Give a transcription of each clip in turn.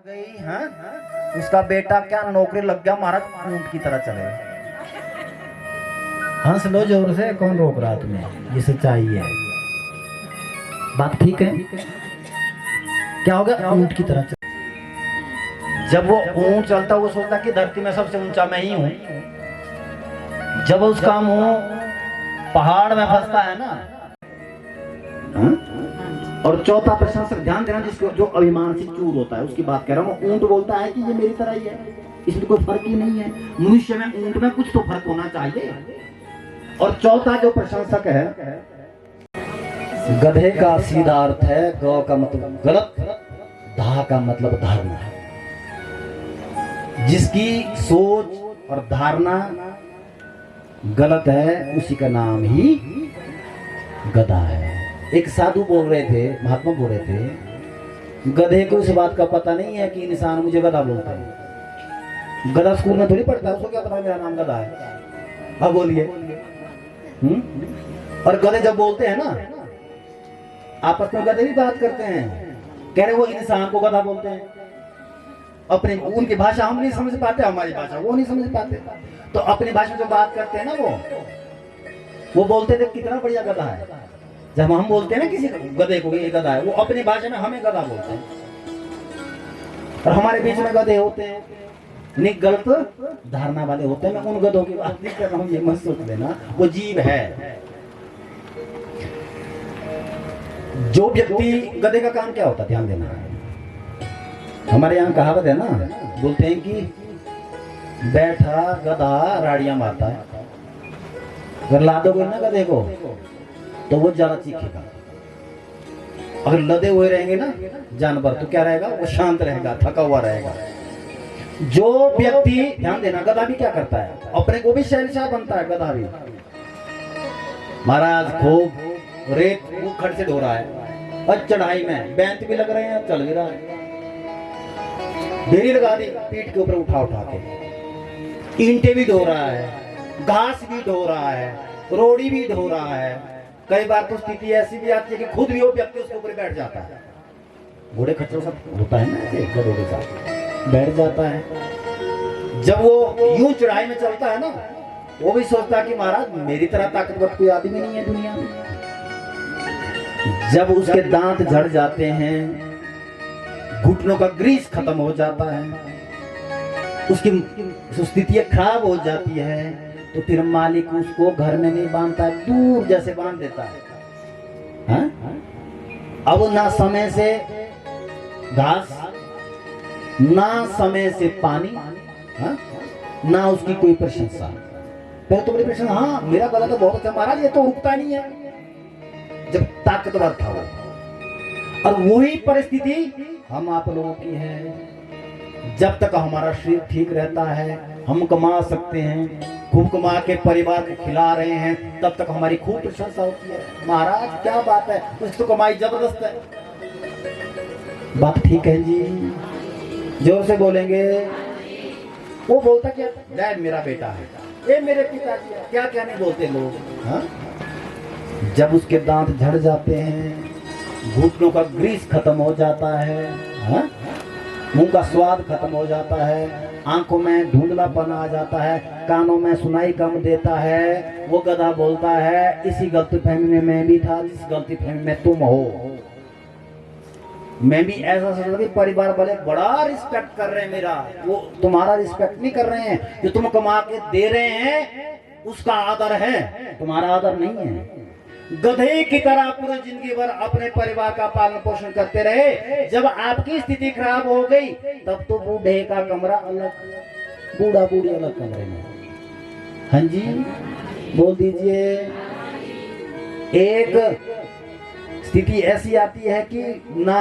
गई हाँ? उसका बेटा क्या नौकरी लग गया महाराज, ऊंट की तरह चले। हंस लो जोर से, कौन रोक रहा तुम्हें, ये सच्चाई है। बात ठीक है। क्या हो गया, ऊंट की तरह चले। जब वो ऊंट चलता वो सोचता कि धरती में सबसे ऊंचा मैं ही हूं। जब उसका मुंह पहाड़ में फंसता है ना, और चौथा प्रशंसक, ध्यान देना, जिसको जो अभिमान से चूर होता है उसकी बात कह रहा हूँ। ऊंट बोलता है कि ये मेरी तरह ही है, इसमें कोई फर्क ही नहीं है। मनुष्य में ऊंट में कुछ तो फर्क होना चाहिए। और चौथा जो प्रशंसक है, गधे का सीधा अर्थ है गौ का मतलब गलत, धा का मतलब धारणा। जिसकी सोच और धारणा गलत है उसी का नाम ही गधा है। एक साधु बोल रहे थे, महात्मा बोल रहे थे, गधे को इस बात का पता नहीं है कि इंसान मुझे गधा बोलता है। गधा स्कूल में थोड़ी पढ़ता है, उसको क्या पता मेरा नाम गधा है। अब बोलिए। और गधे जब बोलते हैं ना, आपस में गधे भी बात करते हैं, कह रहे वो इंसान को गधा बोलते हैं। अपने उनकी भाषा हम नहीं समझ पाते, हमारी भाषा वो नहीं समझ पाते, तो अपनी भाषा में जो बात करते हैं ना, वो बोलते थे कितना बढ़िया गधा है। जब हम बोलते हैं ना किसी गधे को ये गधा है, वो अपनी भाषा में हमें गधा बोलते हैं। और हमारे बीच में गधे होते हैं, निक गलत धारणा वाले होते हैं। मैं उन गधों की बात नहीं कर रहा हूँ, ये मत सोच लेना, वो जीव है। जो व्यक्ति, गधे का काम क्या होता है, ध्यान देना। हमारे यहाँ कहावत है ना, बोलते हैं कि बैठा गधा राड़ियां मारता है। अगर ला दोगे ना गधे को तो वो ज्यादा चीखेगा। अगर लदे हुए रहेंगे ना जानवर तो क्या रहेगा, वो शांत रहेगा, थका हुआ रहेगा। जो व्यक्ति, ध्यान देना, गधा भी क्या करता है, अपने को भी शहंशाह बनता है। गधा भी महाराज खूब रेत खड़ से ढो रहा है, और चढ़ाई में बैंत भी लग रहे हैं, चल भी रहा है। ढेरी लगा दी पीठ के ऊपर उठा उठा के, ईंटें भी ढो रहा है, घास भी ढो रहा है, रोड़ी भी ढो रहा है। कई बार तो स्थिति ऐसी भी आती है कि खुद भी वो व्यक्ति उसके ऊपर बैठ जाता है। घोड़े खच्चर सब होता है ना, गधों के साथ बैठ जाता है। जब वो यूं चढ़ाई में चलता है ना, वो भी सोचता है कि महाराज मेरी तरह ताकतवर कोई आदमी नहीं है दुनिया में। जब उसके दांत झड़ जाते हैं, घुटनों का ग्रीस खत्म हो जाता है, उसकी स्थिति खराब हो जाती है, तो फिर मालिक उसको घर में नहीं बांधता है, दूर जैसे बांध देता है। अब ना समय से घास, ना समय से पानी, ना उसकी कोई प्रशंसा। पहले तो बड़ी प्रशंसा, हाँ मेरा गला तो बहुत अच्छा महाराज, ये तो रुकता नहीं है। जब ताकतवर था वो, और वही परिस्थिति हम आप लोगों की है। जब तक हमारा शरीर ठीक रहता है, हम कमा सकते हैं, खूब कमा के परिवार को खिला रहे हैं, तब तक हमारी खूब प्रशंसा होती है। महाराज क्या बात है, कुछ तो कमाई जबरदस्त है। बात ठीक है जी, जोर से बोलेंगे। वो बोलता क्या, डैड मेरा बेटा है, ये मेरे पिताजी है, क्या क्या नहीं बोलते लोग। हाँ, जब उसके दांत झड़ जाते हैं, घुटनों का ग्रीस खत्म हो जाता है, हाँ? मुंह का स्वाद खत्म हो जाता है, आंखों में धुंधलापन आ जाता है, कानों में सुनाई कम देता है, वो गधा बोलता है इसी गलतफहमी में मैं भी था, जिस गलतफहमी में तुम हो। मैं भी ऐसा सोचता कि परिवार वाले बड़ा रिस्पेक्ट कर रहे हैं मेरा, वो तुम्हारा रिस्पेक्ट नहीं कर रहे हैं। जो तुम कमा के दे रहे हैं उसका आदर है, तुम्हारा आदर नहीं है। गधे की तरह पूरी जिंदगी भर अपने परिवार का पालन पोषण करते रहे, जब आपकी स्थिति खराब हो गई तब तो बूढ़े का कमरा अलग, बूढ़ा बूढ़ी अलग कमरे में। हाँ जी बोल दीजिए। एक स्थिति ऐसी आती है कि ना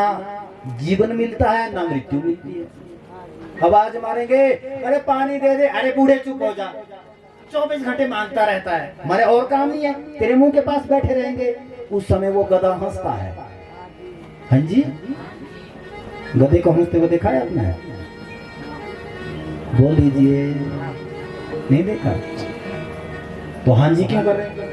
जीवन मिलता है ना मृत्यु मिलती है। आवाज मारेंगे, अरे पानी दे दे, अरे बूढ़े चुप हो जा, 24 घंटे मांगता रहता है, हमारे और काम नहीं है, तेरे मुंह के पास बैठे रहेंगे। उस समय वो गधा हंसता है। हाँ जी, गधे को हंसते हुए देखा है आपने? बोल दीजिए, नहीं देखा तो हाँ जी क्यों कर रहे हैं?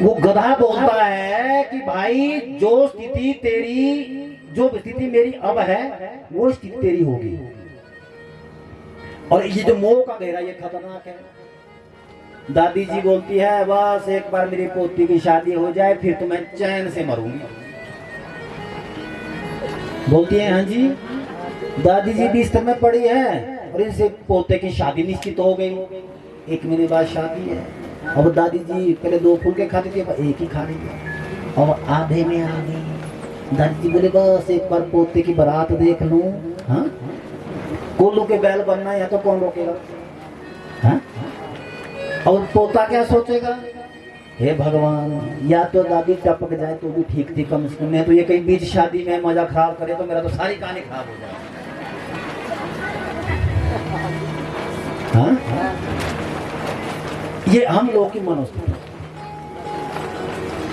वो गधा बोलता है कि भाई जो स्थिति मेरी अब है वो स्थिति तेरी होगी। और ये जो मोह का गहरा ये खतरनाक है। दादी जी बोलती है बस एक बार मेरी पोती की शादी हो जाए फिर तो मैं चैन से मरूंगी। बोलती है हाँ जी, दादी जी बिस्तर में पड़ी है और इनसे पोते की शादी निश्चित हो गई। 1 महीने बाद शादी है। अब दादी जी पहले 2 फुलके खाती थी, अब 1 ही खा रही है। अब आधे में आ गई। दादी जी बोले बस एक बार पोते की बारात देख लूं। हाँ, कोल्लू के बैल बनना है तो कौन रोकेगा? हाँ? और पोता क्या सोचेगा? हे भगवान, या तो दादी टपक जाए तो भी ठीक थी, कम से कम नहीं तो ये कहीं बीच शादी में मजा खराब करे तो मेरा तो सारी कहानी खराब हो जाए। हाँ? ये हम लोगों की मनोस्थिति।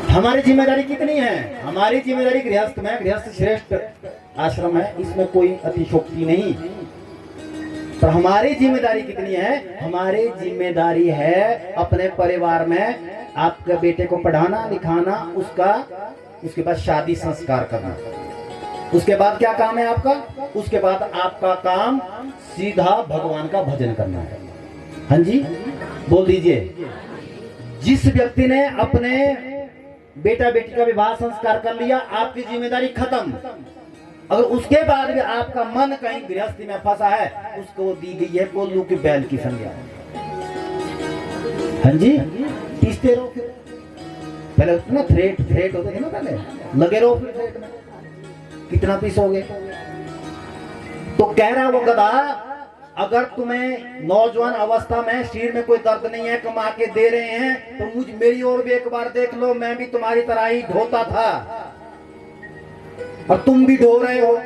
हमारी जिम्मेदारी कितनी है? हमारी जिम्मेदारी गृहस्थ में, गृहस्थ श्रेष्ठ आश्रम है, इसमें कोई अतिशोक्ति नहीं। पर हमारी जिम्मेदारी कितनी है? हमारी जिम्मेदारी है अपने परिवार में आपके बेटे को पढ़ाना लिखाना, उसके बाद शादी संस्कार करना। उसके बाद क्या काम है आपका? उसके बाद आपका काम सीधा भगवान का भजन करना है। हाँ जी, बोल दीजिए। जिस व्यक्ति ने अपने बेटा बेटी का विवाह संस्कार कर लिया, आपकी जिम्मेदारी खत्म। अगर उसके बाद भी आपका मन कहीं गृहस्थी में फंसा है, उसको दी गई है कोल्लू की बैल की संज्ञा। हाँ जी, पीसते रहो। फिर पहले ना थ्रेट होते थे ना, पहले लगे रहो फिर थ्रेट में, कितना पीसोगे? तो कह रहा वो गधा, अगर तुम्हें नौजवान अवस्था में शरीर में कोई दर्द नहीं है, कमा के दे रहे हैं, तो मेरी ओर भी एक बार देख लो। मैं भी तुम्हारी तरह ही ढोता था और तुम भी ढो रहे हो।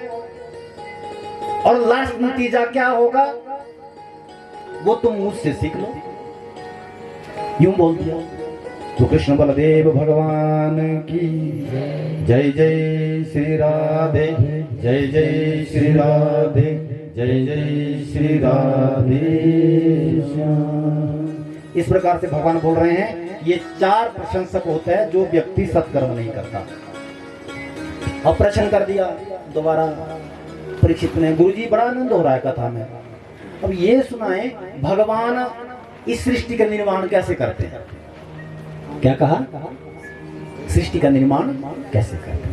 और लास्ट नतीजा क्या होगा वो तुम मुझसे सीख लो। यूं बोल दिया। तो कृष्ण बलदेव भगवान की जय जय श्री राधे, जय जय श्री राधे, जय जय श्री राधे। इस प्रकार से भगवान बोल रहे हैं, ये 4 प्रशंसक होते हैं जो व्यक्ति सत्कर्म नहीं करता। अब प्रश्न कर दिया दोबारा परीक्षित ने, गुरुजी बड़ा आनंद हो रहा है कथा में, अब ये सुनाए भगवान इस सृष्टि का निर्माण कैसे करते हैं? क्या कहा? सृष्टि का निर्माण कैसे करते हैं?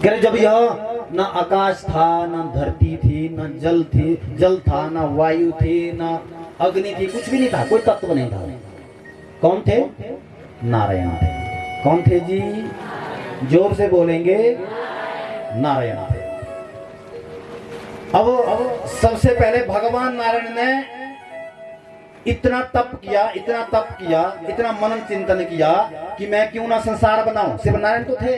कह रहे जब यह न आकाश था, न धरती थी, न जल था, न वायु थी, न अग्नि थी, कुछ भी नहीं था, कोई तत्व नहीं था। कौन थे? नारायण थे। कौन थे जी? जोर से बोलेंगे, नारायण थे। अब सबसे पहले भगवान नारायण ने इतना तप किया, इतना मनन चिंतन किया कि मैं क्यों ना संसार बनाऊं। सिर्फ नारायण तो थे,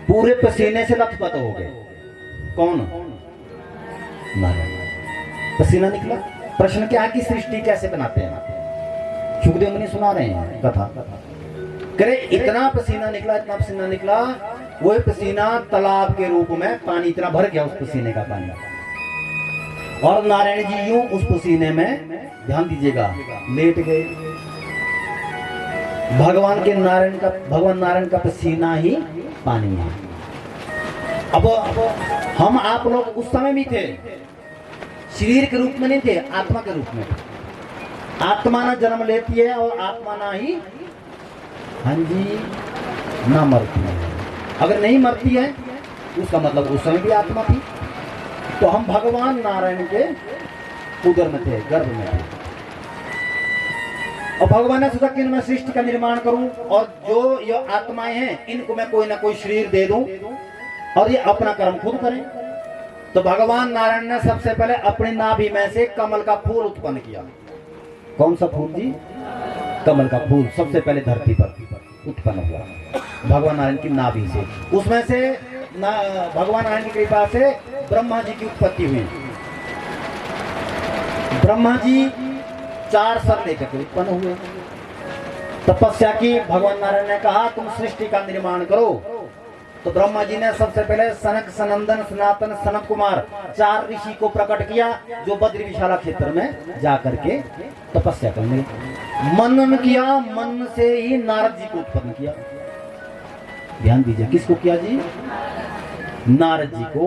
पूरे पसीने से लथपथ हो गए। कौन? नारायण। पसीना निकला। प्रश्न क्या है कि सृष्टि कैसे बनाते हैं? सुखदेव मुनि सुना रहे हैं कथा। करे इतना पसीना निकला, वो पसीना तालाब के रूप में पानी इतना भर गया, उस पसीने का पानी। और नारायण जी यूं उस पसीने में, ध्यान दीजिएगा, लेट गए। भगवान नारायण का पसीना ही पानी है। अब हम आप लोग उस समय भी थे, शरीर के रूप में नहीं थे, आत्मा के रूप में। आत्मा ना जन्म लेती है और आत्मा ना ही, हाँ जी, ना मरती है। अगर नहीं मरती है उसका मतलब उस समय भी आत्मा थी। तो हम भगवान नारायण के उदर में थे, गर्भ में थे। और भगवान ने सोचा कि मैं सृष्टि का निर्माण करूं और जो ये आत्माएं हैं इनको मैं कोई ना कोई शरीर दे दूं और ये अपना कर्म खुद करें। तो भगवान नारायण ने सबसे पहले अपनी नाभि में से कमल का फूल उत्पन्न किया। कौन सा फूल जी? कमल का फूल सबसे पहले धरती पर उत्पन्न हुआ भगवान नारायण की नाभि से। उसमें से भगवान नारायण की कृपा से ब्रह्मा जी की उत्पत्ति हुई। ब्रह्मा जी 4 सर लेकर के उत्पन्न हुए। तपस्या की, भगवान नारायण ने कहा तुम सृष्टि का निर्माण करो। तो ब्रह्मा जी ने सबसे पहले सनक, सनंदन, सनातन, सनत कुमार 4 ऋषि को प्रकट किया, जो बद्री विशाला क्षेत्र में जाकर के तपस्या करने मनन किया। मन से ही नारद जी को उत्पन्न किया। ध्यान दीजिए, किसको किया जी? नारद जी को।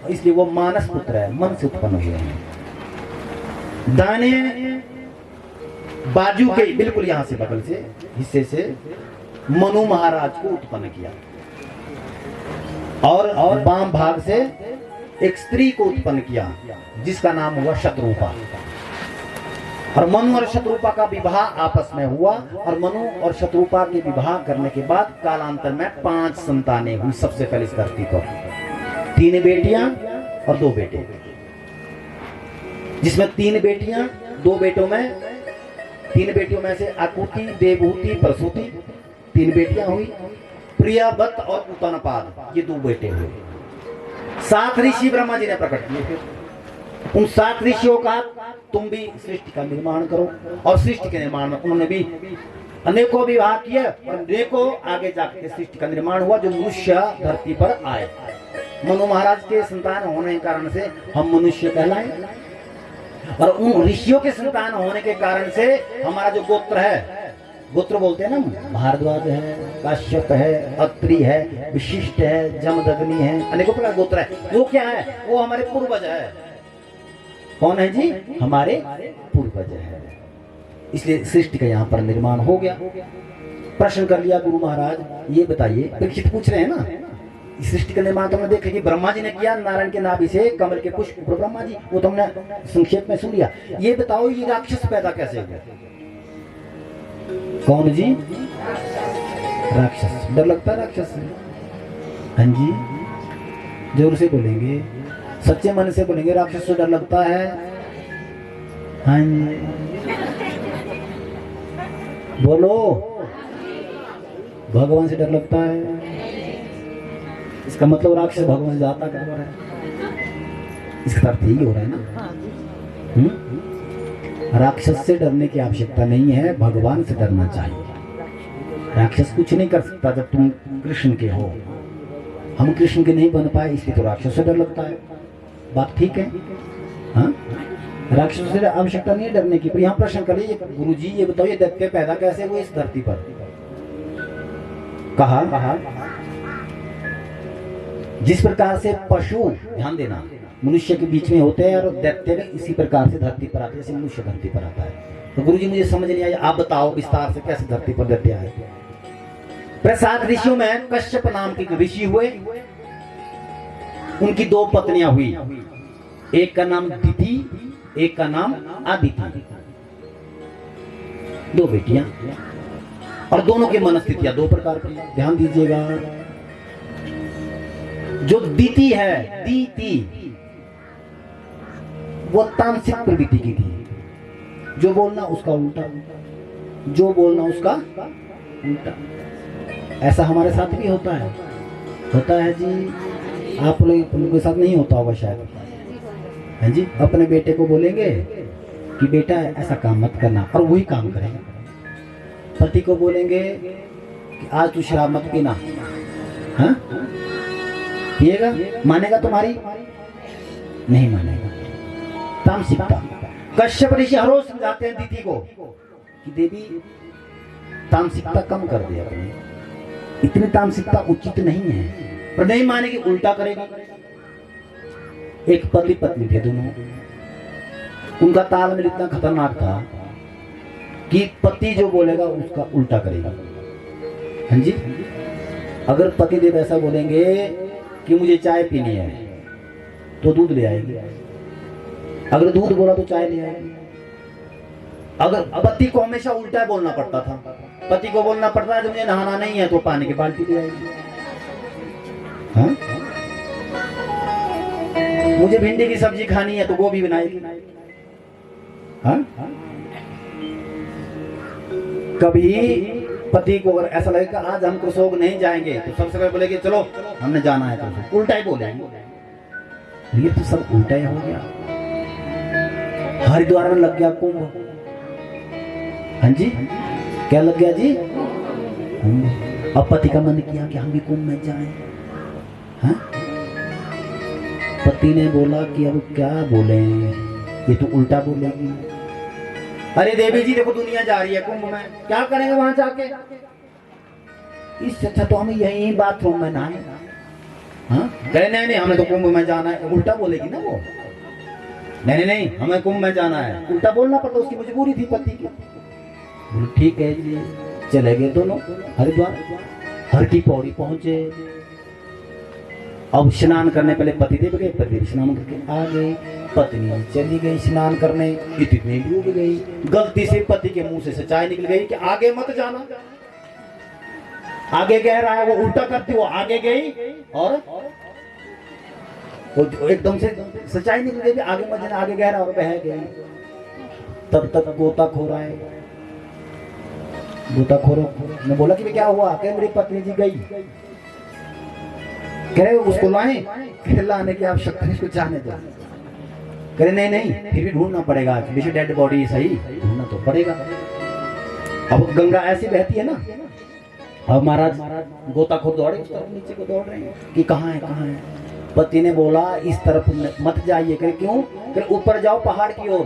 इसलिए वो मानस पुत्र है, मन से उत्पन्न हुए हैं। दाने बाजू के बिल्कुल यहां से बगल से हिस्से से मनु महाराज को उत्पन्न किया, और वाम भाग से एक स्त्री को उत्पन्न किया जिसका नाम हुआ शत्रुपा। और मनु और शत्रुपा का विवाह आपस में हुआ, और मनु और शत्रुपा के विवाह करने के बाद कालांतर में 5 संतानें हुई। सबसे पहले इस धरती पर 3 बेटियां और 2 बेटे, जिसमें 3 बेटियां, 2 बेटों में 3 बेटियों में से आकुति, देवहूति, प्रसूति 3 बेटियां हुई। प्रियावत और उत्तनपाद ये 2 बेटे हुए। 7 ऋषि ब्रह्मा जी ने प्रकट किए। फिर उन 7 ऋषियों का तुम भी सृष्टि का निर्माण करो, और सृष्टि के निर्माण में उन्होंने भी अनेकों विवाह किए, और अनेकों आगे जाकर सृष्टि का निर्माण हुआ, जो मनुष्य धरती पर आए। मनु महाराज के संतान होने के कारण से हम मनुष्य कहलाए, और उन ऋषियों के संतान होने के कारण से हमारा जो गोत्र है, गोत्र बोलते हैं ना, भारद्वाज है, काश्यप है, अत्रि है, विशिष्ट है, जमदग्नि है, अनेकों प्रकार गोत्र है। वो क्या है? वो हमारे पूर्वज है। कौन है जी? हमारे पूर्वज है। इसलिए सृष्टि का यहाँ पर निर्माण हो गया। प्रश्न कर लिया गुरु महाराज, ये बताइए, परीक्षित पूछ रहे हैं ना, सृष्टि का निर्माण तो हमने देखा कि ब्रह्मा जी ने किया, नारायण के नाभि से कमल के पुष्प ब्रह्मा जी, वो तो हमने संक्षेप में सुन लिया। ये बताओ, ये राक्षस पैदा कैसे हुआ? कौन जी? राक्षस। डर लगता है राक्षस से? हाँ जी, जोर से बोलेंगे, सच्चे मन से बोलेंगे, राक्षस से डर लगता है? हाँ जी, बोलो। भगवान से डर लगता है? इसका मतलब राक्षस भगवान से ज्यादा कर रहा है। इसका अर्थ यही हो रहा है ना। राक्षस से डरने की आवश्यकता नहीं है, भगवान से डरना चाहिए। राक्षस कुछ नहीं कर सकता जब तुम कृष्ण के हो। हम कृष्ण के नहीं बन पाए, इसलिए तो राक्षस से डर लगता है। बात ठीक है? हाँ, राक्षस से आवश्यकता नहीं है डरने की। पर यहाँ प्रश्न कर लीजिए, गुरु जी ये बताओ, ये दैत्य पैदा कैसे हुए इस धरती पर? कहा जिस प्रकार से पशु, ध्यान देना, मनुष्य के बीच में होते हैं, और दैत्य इसी प्रकार से धरती पर आते हैं, जैसे मनुष्य धरती पर आता है। तो गुरुजी मुझे समझ नहीं आया, आप बताओ विस्तार से कैसे धरती पर दैत्य आए। 7 ऋषियों में कश्यप नाम के ऋषि हुए, उनकी 2 पत्नियां हुई, एक का नाम दिति, एक का नाम आदिति। 2 बेटियां, और दोनों की मनस्थितियां 2 प्रकार की। ध्यान दीजिएगा, जो दिति है, दीति, वो तामसिक प्रवृत्ति की थी, जो बोलना उसका उल्टा, जो बोलना उसका उल्टा। ऐसा हमारे साथ भी होता है जी। आप लोगों के साथ नहीं होता होगा शायद, है जी। अपने बेटे को बोलेंगे कि बेटा ऐसा काम मत करना, और वही काम करेगा। पति को बोलेंगे कि आज तू शराब मत पीना, हाँ पिएगा, मानेगा तुम्हारी? नहीं मानेगा। तामसिकता। कश्यप ऋषि हर रोज समझाते हैं दीदी को कि देवी तामसिकता कम कर दे अपनी, इतनी तामसिकता उचित नहीं है, पर नहीं मानेगी, उल्टा करेगी। एक पति पत्नी थे दोनों, उनका तालमेल इतना खतरनाक था कि पति जो बोलेगा उसका उल्टा करेगा। हाँ जी, अगर पति देव ऐसा बोलेंगे कि मुझे चाय पीनी है तो दूध ले आएगी, अगर दूध बोला तो चाय ले आएगी। अगर पति को हमेशा उल्टा बोलना पड़ता था, पति को बोलना पड़ता है मुझे नहाना नहीं है तो पानी की बाल्टी ले आएगी। हाँ? मुझे भिंडी की सब्जी खानी है तो गोभी बनाएगी। हाँ? कभी पति को अगर ऐसा लगेगा आज हम कुसोग नहीं जाएंगे तो सबसे पहले बोलेंगे चलो हमने जाना है, तो उल्टा ही बोलेंगे। ये तो सब उल्टा ही हो गया। हरिद्वार में लग गया कुंभ। हाँ जी, क्या लग गया जी? अब पति का मन किया कि हम भी कुंभ में जाएं, हाँ? पति ने बोला कि अब क्या बोले, ये तो उल्टा बोलेगी। अरे देवी जी देखो दुनिया जा रही है कुंभ में, क्या करेंगे वहां जाके, इससे अच्छा तो हमें यही बाथरूम में नहाए। हाँ कहे नहीं नहीं हमें तो कुंभ में जाना है, उल्टा बोलेगी ना वो। नहीं नहीं नहीं हमें कुंभ में जाना है, उल्टा बोलना पड़ता, उसकी मजबूरी थी पति की। बोले ठीक है जी। चले गए दोनों हरिद्वार, हर की पौड़ी पहुंचे। अब स्नान करने पहले पतिदेव गए, पतिदेव स्नान करके आ गए, पत्नी चली गई स्नान करने, इतनी डूब गई, गलती से पति के मुंह से सच्चाई निकल गई कि आगे मत जाना। आगे कह रहा है, वो उल्टा करती, वो आगे गई और वो एकदम से सच्चाई निकल गई, आगे मत जाना, आगे कह रहा और बह गई। तब तक गोताखोर आए, गोताखोरों ने बोला कि क्या हुआ, कह मेरी पत्नी जी गई, कह रहे उसको लाए, लाने की आवश्यकता नहीं, इसको जाने दो। कह रहे नहीं नहीं फिर भी ढूंढना पड़ेगा, विशेष डेड बॉडी सही ढूंढना तो पड़ेगा। अब गंगा ऐसी बहती है ना, अब महाराज गोताखोर दौड़े उस तरफ, नीचे को दौड़ रहे हैं कि कहाँ है कहाँ है। पति ने बोला इस तरफ मत जाइए। कह क्यों, कह ऊपर जाओ पहाड़ की ओर।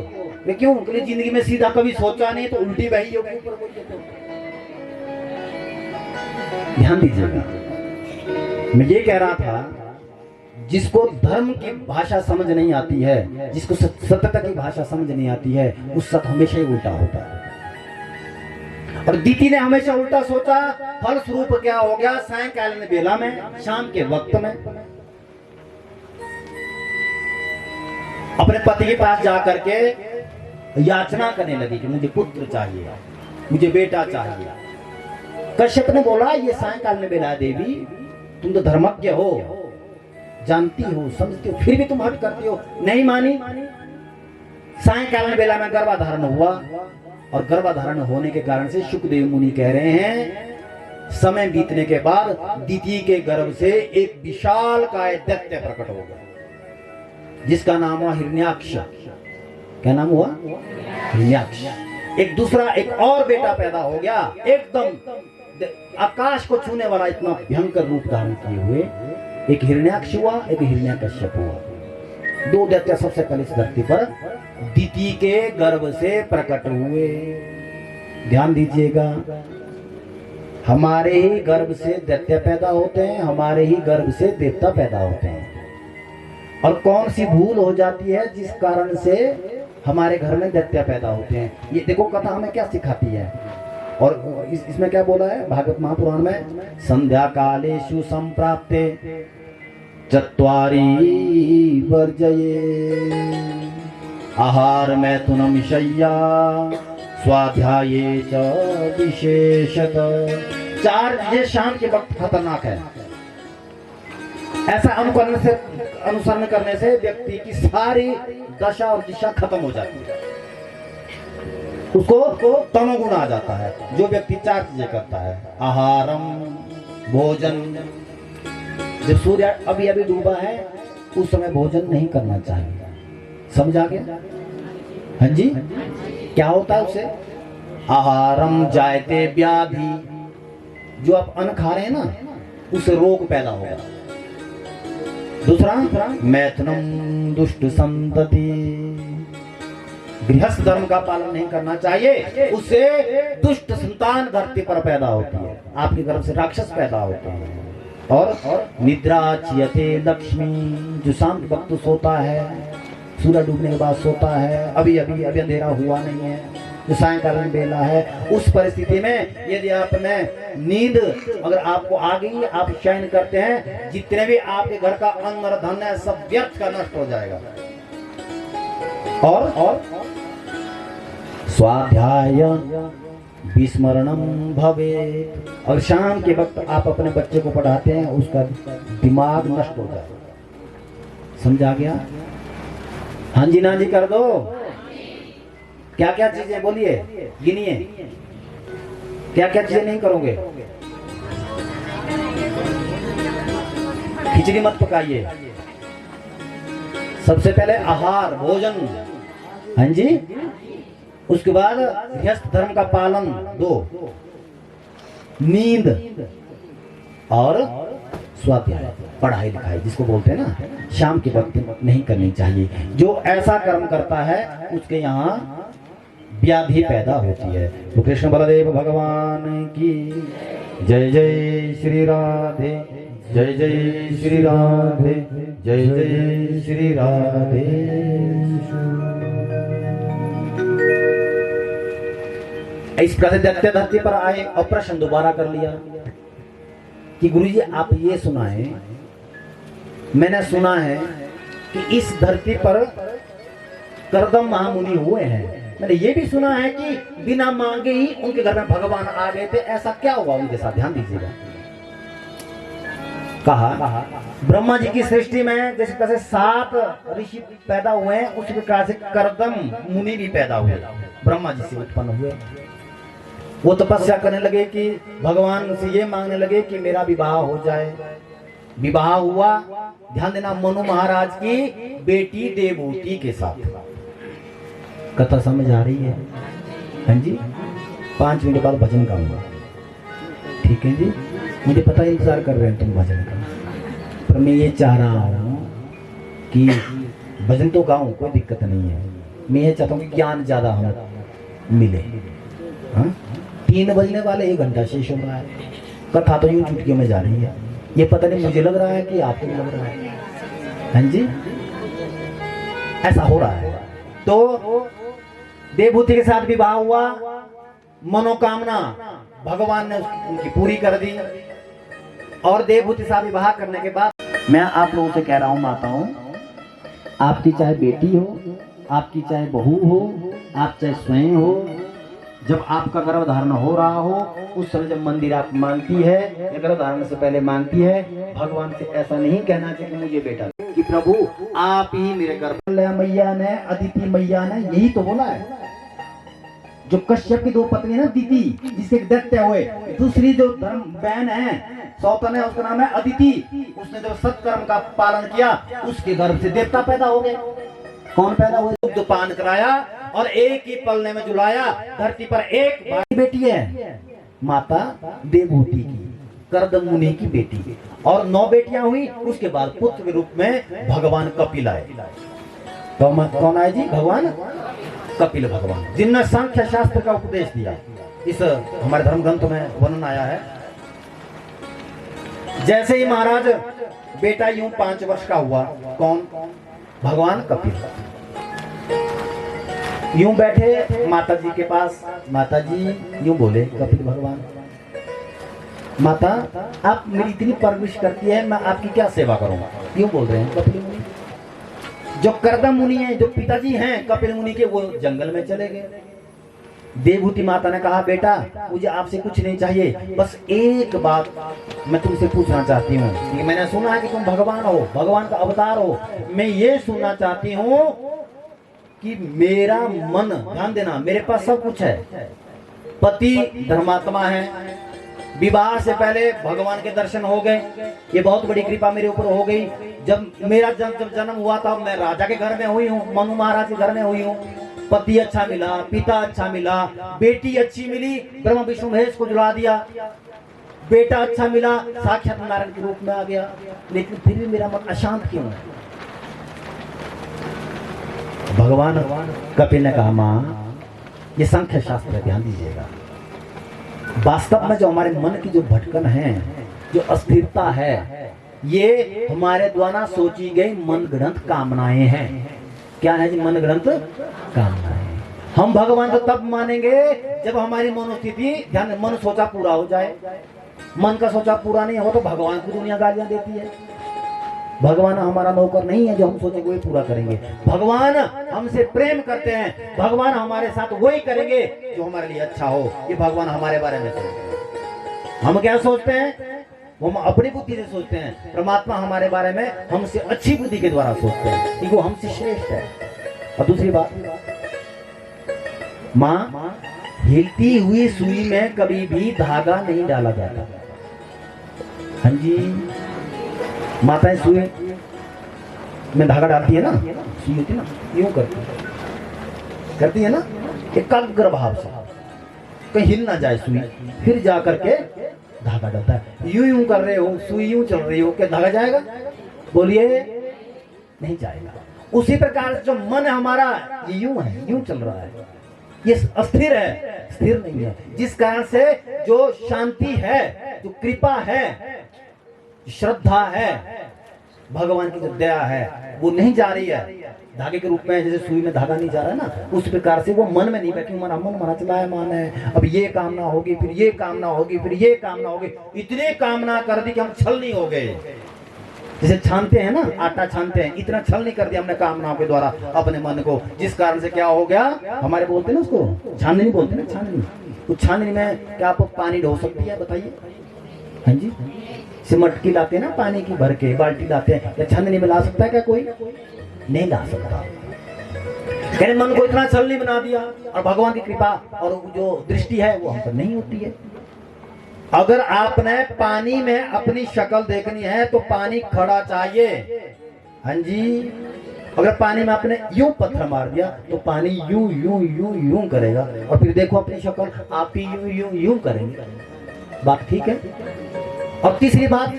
क्यों, कह जिंदगी में सीधा कभी सोचा नहीं तो उल्टी बही होगी ऊपर कोई। ध्यान दीजिएगा, मैं ये कह रहा था, जिसको धर्म की भाषा समझ नहीं आती है, जिसको सत्यता की भाषा समझ नहीं आती है, उस साथ हमेशा ही उल्टा होता है। और दीदी ने हमेशा उल्टा सोचा, फलस्वरूप क्या हो गया, सायंकालीन बेला में, शाम के वक्त में अपने पति के पास जाकर के याचना करने लगी कि मुझे पुत्र चाहिए, मुझे बेटा चाहिए। कश्यप ने बोला ये सायंकालीन बेला है देवी, तुम तो धर्मज्ञ हो, जानती हो समझती हो, फिर भी तुम हट करती हो। नहीं मानी। सायंकालीन बेला में गर्भाधारण हुआ, और गर्भाधारण होने के कारण से शुकदेव मुनि कह रहे हैं समय बीतने के बाद दिति के गर्भ से एक विशाल काय दैत्य प्रकट हो गया, जिसका नाम हुआ हिरण्याक्ष। क्या नाम हुआ, हिरण्याक्ष। एक दूसरा एक और बेटा पैदा हो गया, एकदम आकाश को छूने वाला इतना भयंकर रूप धारण किए हुए। एक हिरण्याक्ष हुआ, एक हिरण्याकश्यप हुआ। दो दैत्य सबसे पहले इस धरती पर दिति के गर्भ से प्रकट हुए। ध्यान दीजिएगा, हमारे ही गर्भ से दैत्य पैदा होते हैं, हमारे ही गर्भ से देवता पैदा होते हैं। और कौन सी भूल हो जाती है जिस कारण से हमारे घर में दैत्य पैदा होते हैं। ये देखो कथा हमें क्या सिखाती है। और इसमें क्या बोला है भागवत महापुराण में, संध्या कालेषु संप्राप्ते चत्वारि वर्जये आहार मैथुनम शय्या स्वाध्याये च विशेषत। चार चीजें शाम के वक्त खतरनाक है। ऐसा अनुसरण करने से व्यक्ति की सारी दशा और दिशा खत्म हो जाती है, उसको तमोगुण आ जाता है। जो व्यक्ति चार चीजें करता है, आहारम भोजन, जब सूर्य अभी अभी डूबा है उस समय भोजन नहीं करना चाहिए, समझा गया? हाँ जी, क्या होता है उससे? आहारम जायते व्याधि, जो आप अन्न खा रहे हैं ना उससे रोग पैदा होगा। दूसरा मैथुनम दुष्ट संतति, गृहस्थ धर्म का पालन नहीं करना चाहिए, उससे दुष्ट संतान धरती पर पैदा होती है, आपके गर्भ से राक्षस पैदा होते हैं। और निद्रा चियते लक्ष्मी, जो शाम के वक्त सोता है, सूर्य डूबने के बाद सोता है, अभी अंधेरा हुआ नहीं है, जो सायंकालीन बेला है, उस परिस्थिति में यदि आपने नींद अगर आपको आ गई, आप शयन करते हैं, जितने भी आपके घर का अन्न और धन है सब व्यर्थ का नष्ट हो जाएगा। और स्वाध्याय विस्मरणम भवे, और शाम के वक्त आप अपने बच्चे को पढ़ाते हैं, उसका दिमाग नष्ट हो जाएगा। समझा गया? हाँ जी ना जी कर दो। क्या क्या चीजें बोलिए, गिनिए, क्या क्या चीजें नहीं करोगे? खिचड़ी मत पकाइए। सबसे पहले आहार भोजन, हाँ जी, उसके बाद गृहस्थ धर्म का पालन, 2 नींद और स्वाध्याय। पढ़ाई लिखाई जिसको बोलते हैं ना, शाम के वक्त नहीं करनी चाहिए। जो ऐसा कर्म करता है उसके यहाँ व्याधि पैदा होती है। तो कृष्ण बलदेव भगवान की जय। जय श्री राधे, जय जय श्री राधे, जय जय श्री राधे। इस प्रसिद्ध धरती पर आए और प्रश्न दोबारा कर लिया कि गुरुजी आप ये सुनाए, मैंने सुना है कि इस धरती पर करदम महामुनि हुए हैं, मैंने ये भी सुना है कि बिना मांगे ही उनके घर में भगवान आ गए थे, ऐसा क्या हुआ उनके साथ, ध्यान दीजिएगा। कहा ब्रह्मा जी की सृष्टि में जैसे कैसे 7 ऋषि पैदा हुए हैं, उसी प्रकार से करदम मुनि भी पैदा हुए, ब्रह्मा जी से उत्पन्न हुए। वो तपस्या करने लगे कि भगवान से ये मांगने लगे कि मेरा विवाह हो जाए। विवाह हुआ, ध्यान देना, मनु महाराज की बेटी देवहूति के साथ। कथा समझ आ रही है? हाँ जी, 5 मिनट बाद भजन गाऊंगा, ठीक है जी। मुझे पता है इंतजार कर रहे हैं तुम भजन का, पर मैं ये चाह रहा हूँ कि भजन तो गाऊं, कोई दिक्कत नहीं है। मैं ये चाहता हूँ कि ज्ञान ज्यादा हमें मिले। हाँ, 3 बजने वाले, 1 घंटा शेष हो रहा है, कथा तो यूं चुटकियों में जा रही है। ये पता नहीं मुझे लग रहा है कि आपको भी लग रहा है। हाँ जी, ऐसा हो रहा है। तो देवहूति के साथ विवाह हुआ, मनोकामना भगवान ने उनकी पूरी कर दी। और देवहूति के साथ विवाह करने के बाद मैं आप लोगों से कह रहा हूं, माताओं, आपकी चाहे बेटी हो, आपकी चाहे बहू हो, आप चाहे स्वयं हो, जब आपका गर्भधारण हो रहा हो उस समय जब मंदिर आप मांगती है या गर्भधारण से पहले मांगती है, भगवान से ऐसा नहीं कहना चाहिए कि मुझे बेटा कि प्रभु आप ही मेरे गर्भ। मैया ने, अदिति मैया ने यही तो बोला है। जो कश्यप की 2 पत्नी ना, दीति जिससे दैत्य हुए, दूसरी जो धर्म बहन है सौतन है, उसका नाम है अदिति। उसने जो सत्कर्म का पालन किया उसके गर्भ से देवता पैदा हो गए। कौन पैदा हुए? दुग्ध पान कराया और एक ही पलने में झुलाया। धरती पर एक बेटी है, माता देवहूति की, करदम मुनि की बेटी, और 9 बेटियां हुई। उसके बाद पुत्र के रूप में भगवान कपिल आए। तो कौन आए जी? भगवान कपिल भगवान, जिनने सांख्य शास्त्र का उपदेश दिया। इस हमारे धर्म ग्रंथ में वर्णन आया है। जैसे ही महाराज बेटा यूं 5 वर्ष का हुआ, कौन? भगवान कपिल यूं बैठे माता जी के पास। माता जी यूं बोले, कपिल भगवान, माता आप मेरी इतनी परवरिश करती है, मैं आपकी क्या सेवा करूंगा? यूं बोल रहे हैं कपिल मुनि। जो करदम मुनि है, जो पिताजी हैं कपिल मुनि के, वो जंगल में चले गए। देवहूति माता ने कहा, बेटा मुझे आपसे कुछ नहीं चाहिए, बस एक बात मैं तुमसे पूछना चाहती हूँ कि मैंने सुना है कि तुम भगवान हो, भगवान का अवतार हो। मैं ये सुनना चाहती हूँ कि मेरा मन, ध्यान देना, मेरे पास सब कुछ है, पति धर्मात्मा है, विवाह से पहले भगवान के दर्शन हो गए, ये बहुत बड़ी कृपा मेरे ऊपर हो गई। जब मेरा जब जन्म हुआ था मैं राजा के घर में हुई हूँ, मनु महाराज के घर में हुई हूँ। पति अच्छा मिला, पिता अच्छा मिला, बेटी अच्छी मिली, ब्रह्म विष्णु महेश को जुड़ा दिया, बेटा अच्छा मिला, साक्षात नारायण के रूप में आ गया, लेकिन फिर भी मेरा मन अशांत क्यों है? भगवान कपिल ने कहा, मां ये सांख्य शास्त्र है, ध्यान दीजिएगा। वास्तव में जो हमारे मन की जो भटकन है, जो अस्थिरता है, ये हमारे द्वारा सोची गई मनगढ़ंत कामनाएं हैं। क्या है जी? मनगढ़ंत कामनाएं। हम भगवान को तब मानेंगे जब हमारी मनोस्थिति, ध्यान, मन सोचा पूरा हो जाए। मन का सोचा पूरा नहीं हो तो भगवान को दुनिया गालियां देती है। भगवान हमारा नौकर नहीं है जो हम सोचेंगे वही पूरा करेंगे। भगवान हमसे प्रेम करते हैं, भगवान हमारे साथ वही करेंगे जो हमारे लिए अच्छा हो। ये भगवान हमारे बारे में सोचते। हम क्या सोचते हैं? हम अपनी बुद्धि से सोचते हैं। परमात्मा हमारे बारे में हमसे अच्छी बुद्धि के द्वारा सोचते हैं कि वो हमसे श्रेष्ठ है। और दूसरी बात, मां हिलती हुई सुई में कभी भी धागा नहीं डाला जाता। हाँ जी, माताएं सुई में धागा डालती है ना, सुई होती है ना, यूं करती है ना, एकाग्र भाव से, कहीं हिल ना जाए सुई, फिर जा करके धागा डलता है। यूं यूं कर रहे हो, सुई यूं चल रही हो, क्या धागा जाएगा? बोलिए, नहीं जाएगा। उसी प्रकार जो मन है हमारा, ये यूं है, यूं चल रहा है, ये अस्थिर है, स्थिर नहीं है। जिस कारण से जो शांति है, जो कृपा है, श्रद्धा है, भगवान की जो दया है, वो नहीं जा रही है धागे के रूप में। जैसे सुई में धागा नहीं जा रहा है ना, उस प्रकार से वो मन में नहीं बैठी। मन मना चला है, मान है, अब ये कामना होगी, फिर ये कामना होगी, फिर ये कामना होगी, इतने कामना कर दी कि हम छल नहीं हो गए। जैसे छानते हैं ना, आटा छानते हैं, इतना छल नहीं कर दिया हमने कामनाओं के द्वारा अपने मन को, जिस कारण से क्या हो गया, हमारे बोलते हैं ना उसको छाननी, नहीं बोलते ना छाननी। तो छाननी में क्या आप पानी ढो सकती है? बताइए। हाँ जी, से मटकी लाते हैं ना पानी की भर के, बाल्टी लाते हैं, या छाननी में ला सकता है क्या कोई? नहीं ला सकता। कहने मन को इतना छल नहीं बना दिया, और भगवान की कृपा और जो दृष्टि है वो हम पर नहीं होती है। अगर आपने पानी में अपनी शक्ल देखनी है तो पानी खड़ा चाहिए। हाँ जी, अगर पानी में आपने यूं पत्थर मार दिया तो पानी यूं यूं यूं यूं करेगा, और फिर देखो अपनी शक्ल, आप ही यूं यूं यूं करेंगे। बात ठीक है? और तीसरी बात,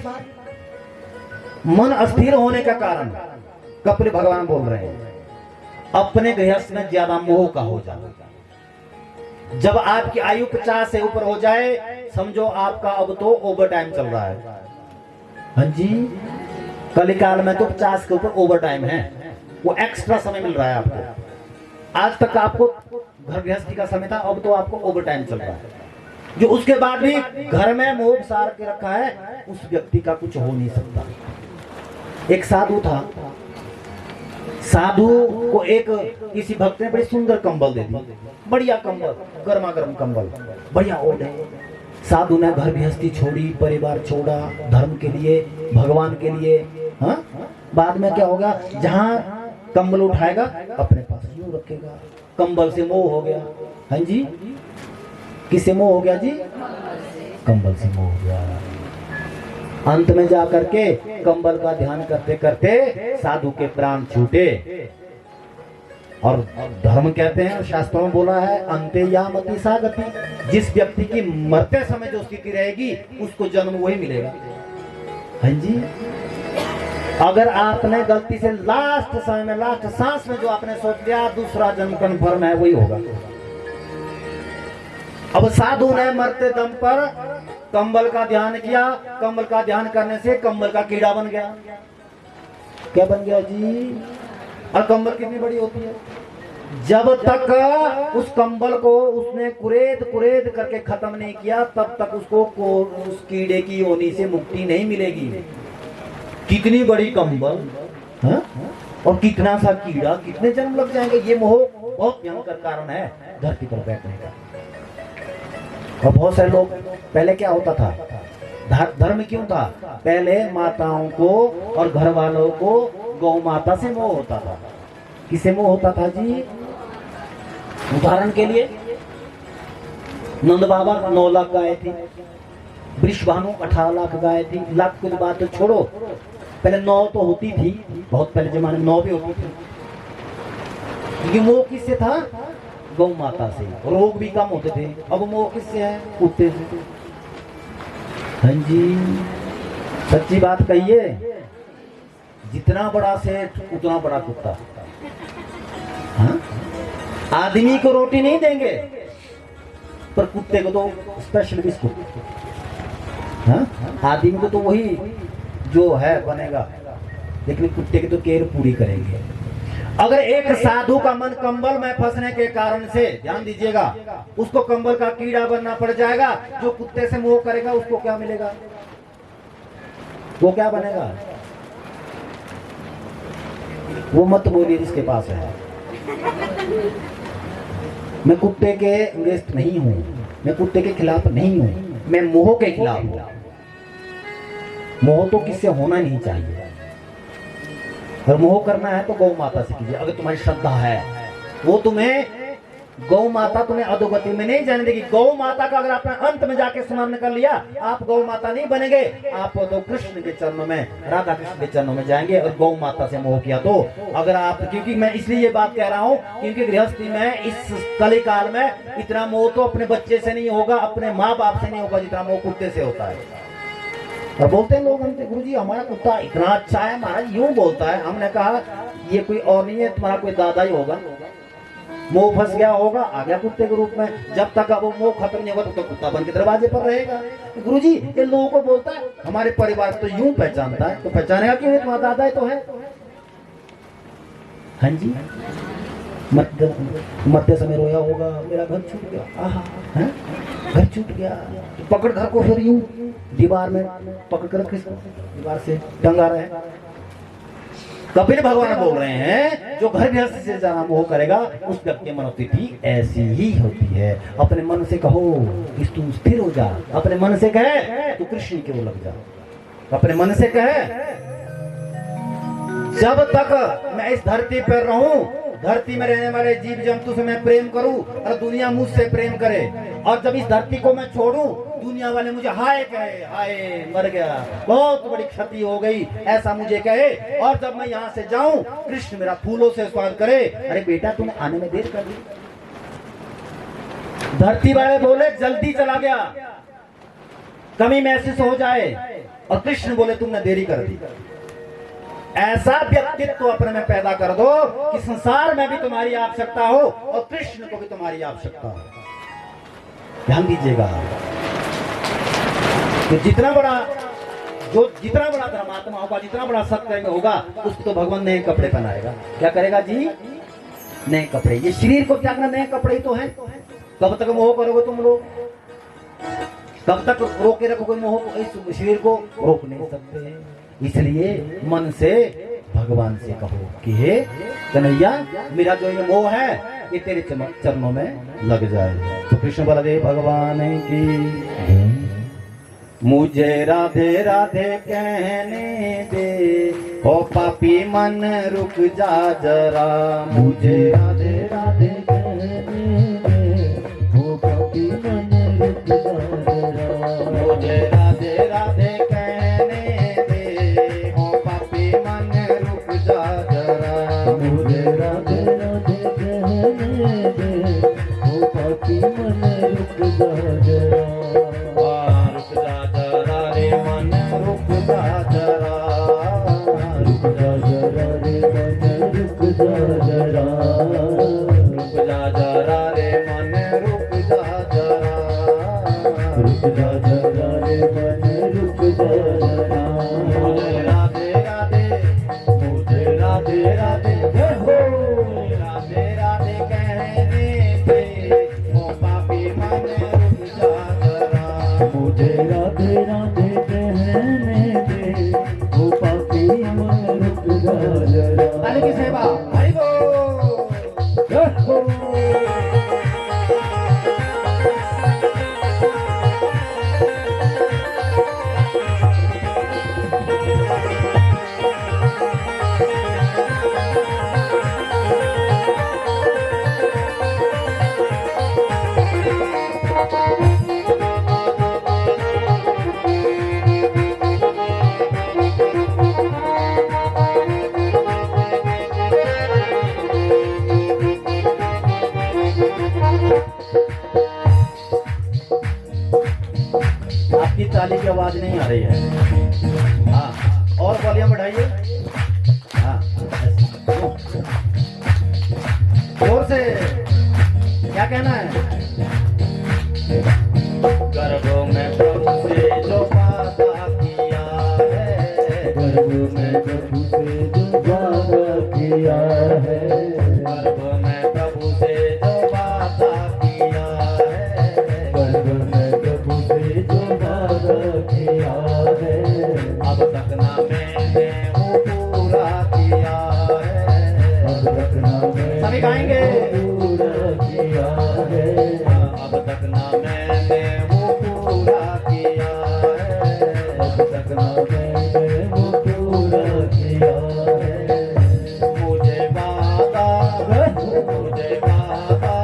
मन अस्थिर होने का कारण कपिल भगवान बोल रहे हैं, अपने गृहस्थ में ज्यादा मोह का हो जाना। जब आपकी आयु 50 से ऊपर हो जाए, समझो आपका अब तो ओवर टाइम चल रहा है। हाँ जी, कलिकाल में तो 50 के ऊपर ओवर टाइम है, वो एक्स्ट्रा समय मिल रहा है आपको। आज तक आपको घर गृहस्थी का समय था, अब तो आपको ओवर टाइम चल रहा है। जो उसके बाद भी घर में मोह सार के रखा है, उस व्यक्ति का कुछ हो नहीं सकता। एक साधु था, साधु को एक किसी भक्त ने बड़ी सुंदर कंबल दे दी, बढ़िया कंबल, गर्मा गर्म कंबल, बढ़िया ओढ़े। साधु ने घर गृहस्थी छोड़ी, परिवार छोड़ा, धर्म के लिए, भगवान के लिए। हाँ, बाद में क्या होगा, जहां कंबल उठाएगा अपने पास यूं रखेगा, कंबल से मोह हो गया। हाँ जी, किससे मोह हो गया जी? कंबल से मोह हो गया। अंत में जाकर के कंबल का ध्यान करते करते साधु के प्राण छूटे। और धर्म कहते हैं, शास्त्रों में बोला है, अंते यामति सा गति। जिस व्यक्ति की मरते समय जो स्थिति रहेगी, उसको जन्म वही मिलेगा। हाँ जी, अगर आपने गलती से लास्ट समय में, लास्ट सांस में जो आपने सोच लिया दूसरा जन्म कन्फर्म है, वही होगा। अब साधु ने मरते दम पर कंबल का ध्यान किया, कंबल का ध्यान करने से कंबल का कीड़ा बन गया। क्या बन गया जी? और कंबल कितनी बड़ी होती है, जब तक उस कंबल को उसने कुरेद कुरेद करके खत्म नहीं किया, तब तक उसको उस कीड़े की योनि से मुक्ति नहीं मिलेगी। कितनी बड़ी कंबल, हाँ? और कितना सा कीड़ा, कितने जन्म लग जाएंगे। ये मोह बहुत भयंकर कारण है धरती पर बैठने का। और बहुत सारे लोग, पहले क्या होता था, धर्म क्यों था? पहले माताओं को और घर वालों को गौ माता से मोह होता था। किसे मोह होता था जी? उदाहरण के लिए नंद बाबा 9 लाख गाय थी, वृषभानु 18 लाख गाय थी। लाख की बात तो छोड़ो, पहले 9 तो होती थी, बहुत पहले जमाने में 9 भी होती थी। ये मोह किससे था? गौ माता से। रोग भी कम होते थे। अब मोह किससे है? कुत्ते से। हाँ जी, सच्ची बात कहिए, जितना बड़ा सेठ उतना बड़ा कुत्ता। हाँ? आदमी को रोटी नहीं देंगे, पर कुत्ते को तो स्पेशल बिस्कुट। हाँ? आदमी को तो वही जो है बनेगा, लेकिन कुत्ते की तो केयर पूरी करेंगे। अगर एक साधु का मन कंबल में फंसने के कारण से, ध्यान दीजिएगा, उसको कंबल का कीड़ा बनना पड़ जाएगा, जो कुत्ते से मोह करेगा उसको क्या मिलेगा? वो क्या बनेगा? वो मत बोलिए जिसके पास है। मैं कुत्ते के अगेंस्ट नहीं हूं, मैं कुत्ते के खिलाफ नहीं हूं, मैं मोह के खिलाफ हूं। मोह तो किससे होना नहीं चाहिए। अगर मोह करना है तो गौ माता से कीजिए। अगर तुम्हारी श्रद्धा है, वो तुम्हें गौ माता तुम्हें अधोगति में नहीं जाने देगी। गौ माता का अगर आपने अंत में जाके स्मरण कर लिया, आप गौ माता नहीं बनेंगे, आप तो कृष्ण के चरणों में, राधा कृष्ण के चरणों में जाएंगे। और गौ माता से मोह किया तो अगर आप, क्योंकि मैं इसलिए ये बात कह रहा हूँ क्योंकि गृहस्थी में इस कलिकाल में इतना मोह तो अपने बच्चे से नहीं होगा, अपने माँ बाप से नहीं होगा जितना मोह कुत्ते से होता है। और बोलते हैं लोग हमसे, गुरुजी हमारा कुत्ता इतना अच्छा है, महाराज यूं बोलता है। हमने कहा ये कोई और नहीं है, तुम्हारा कोई दादा ही होगा, मोह फंस गया होगा, आ गया कुत्ते के रूप में। जब तक वो मोह खत्म नहीं होगा तो कुत्ता बन के दरवाजे पर रहेगा। गुरुजी ये लोगों को बोलता है हमारे परिवार तो यूं पहचानता है, तो पहचानेगा क्यों, तुम्हारा दादा है तो है। हाँ जी, मध्य समय रोया होगा, मेरा घर छूट गया, आहा घर छूट गया, तो पकड़ घर को फिर यूं दीवार में पकड़ कर रखे, दीवार से टंगा रहे। कपिल भगवान बोल रहे हैं जो घर गृहस्थ से ज्यादा मोह करेगा उस व्यक्ति की मनोस्थिति ऐसी ही होती है। अपने मन से कहो कि तू स्थिर हो जा, अपने मन से कहे तू कृष्ण के वो लग जा, अपने मन से कहे जब तक मैं इस धरती पर रहूं, धरती में रहने वाले जीव जंतु से मैं प्रेम करूं और दुनिया मुझसे प्रेम करे, और जब इस धरती को मैं छोड़ूं दुनिया वाले मुझे हाय कहे, हाय मर गया, बहुत बड़ी क्षति हो गई, ऐसा मुझे कहे, और जब मैं यहाँ से जाऊं कृष्ण मेरा फूलों से स्वागत करे, अरे बेटा तूने आने में देर कर दी। धरती वाले बोले जल्दी चला गया, कमी महसूस हो जाए, और कृष्ण बोले तुमने देरी कर दी। ऐसा व्यक्तित्व अपने में पैदा कर दो कि संसार में भी तुम्हारी आवश्यकता हो और कृष्ण को भी तुम्हारी आवश्यकता हो। ध्यान दीजिएगा, तो जितना बड़ा धर्मात्मा होगा, जितना बड़ा सत्कर्मी होगा, उसको तो भगवान नए कपड़े पहनाएगा। क्या करेगा जी? नए कपड़े। ये शरीर को क्या करना, नए कपड़े ही तो है। कब तक मोह करोगे तुम लोग, कब तक रोके रखोगे मोह को? इस शरीर को रोक नहीं सकते। इसलिए मन से भगवान से कहो कि हे कन्हैया मेरा जो ये मोह है ये तेरे चरणों में लग जाए। तो कृष्ण बलदेव भगवान की मुझे राधे राधे कहने दे, ओ पापी मन रुक जा जरा, मुझे राधे राधे कहने दे, ओ पापी मन रुक जा जरा, मुझे राधे राधे मुझे राधे राधे कहने दे, ओ पापी मन रुक जा जरा, रुक जा जरा रे मन रुक जा जरा, रुक जा जरा रे मन रुक जा जरा, रुक जा जरा रे मन रुक जा जरा, रुक जा जरा रे मन रुक जा जरा, मुझे राधे राधे, मुझे राधे राधे मुझे राधे राधे कहने दे, ओ पापी मन रुक जा जरा। ताली की सेवा, हरि बोल, जय हो। आपकी ताली की आवाज नहीं आ रही है। हाँ, और वॉल्यूम बढ़ाइए। हाँ, जोर से। क्या कहना है? गर्भों में प्रभु से जो वादा किया है, गर्भों में प्रभु से जो वादा किया है, गर्भों में प्रभु से जो वादा किया है, गर्भों में प्रभु से जो वादा किया है, अब तक ना मैंने वो पूरा किया है, अब तक ना मैंने सभी गाएंगे पूरा किया है, अब तक ना मैंने वो पूरा किया है, अब तक ना मैंने वो पूरा किया है, मुझे वादा, मुझे वादा,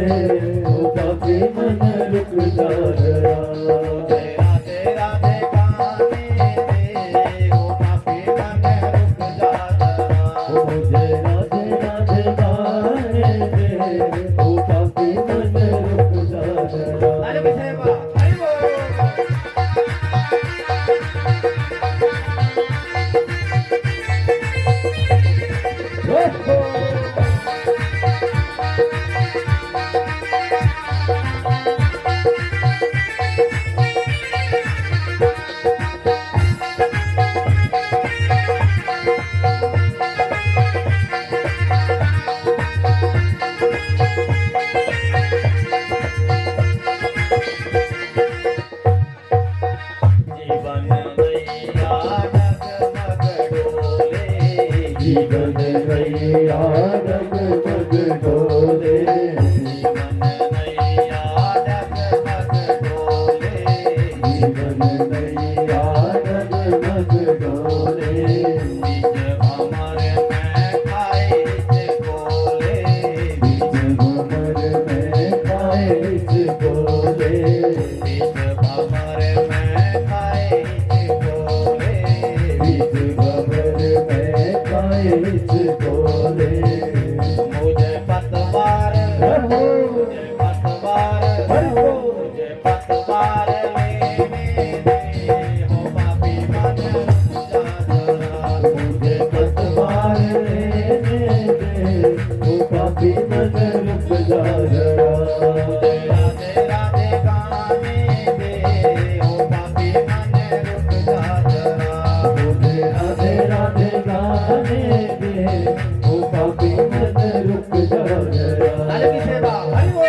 ओ पापी मन रुक जा जरा। राधे राधे गाने दे ओ पापी मन रुक जा जरा। मुझे राधे राधे गाने दे ओ पापी मन रुक जा जरा। अरे बिसेवा अरे वो जीवन नैया डगमग डोले। जीवन नैया डगमग डोले। बीच भंवर में खाए इसकोले। मुझे पतवार मुझे पतवार लेने दे हो पापी मन रुक जा जरा। मुझे पतवार लेने दे ओ पापी मन रुक जा जरा। मुझे राधे राधे गाने दे हो पापी मन रुक जा जरा। मुझे राधे राधे गाने दे ओ पापी मन रुक जा जरा। अरे की सेवा हरि बोल।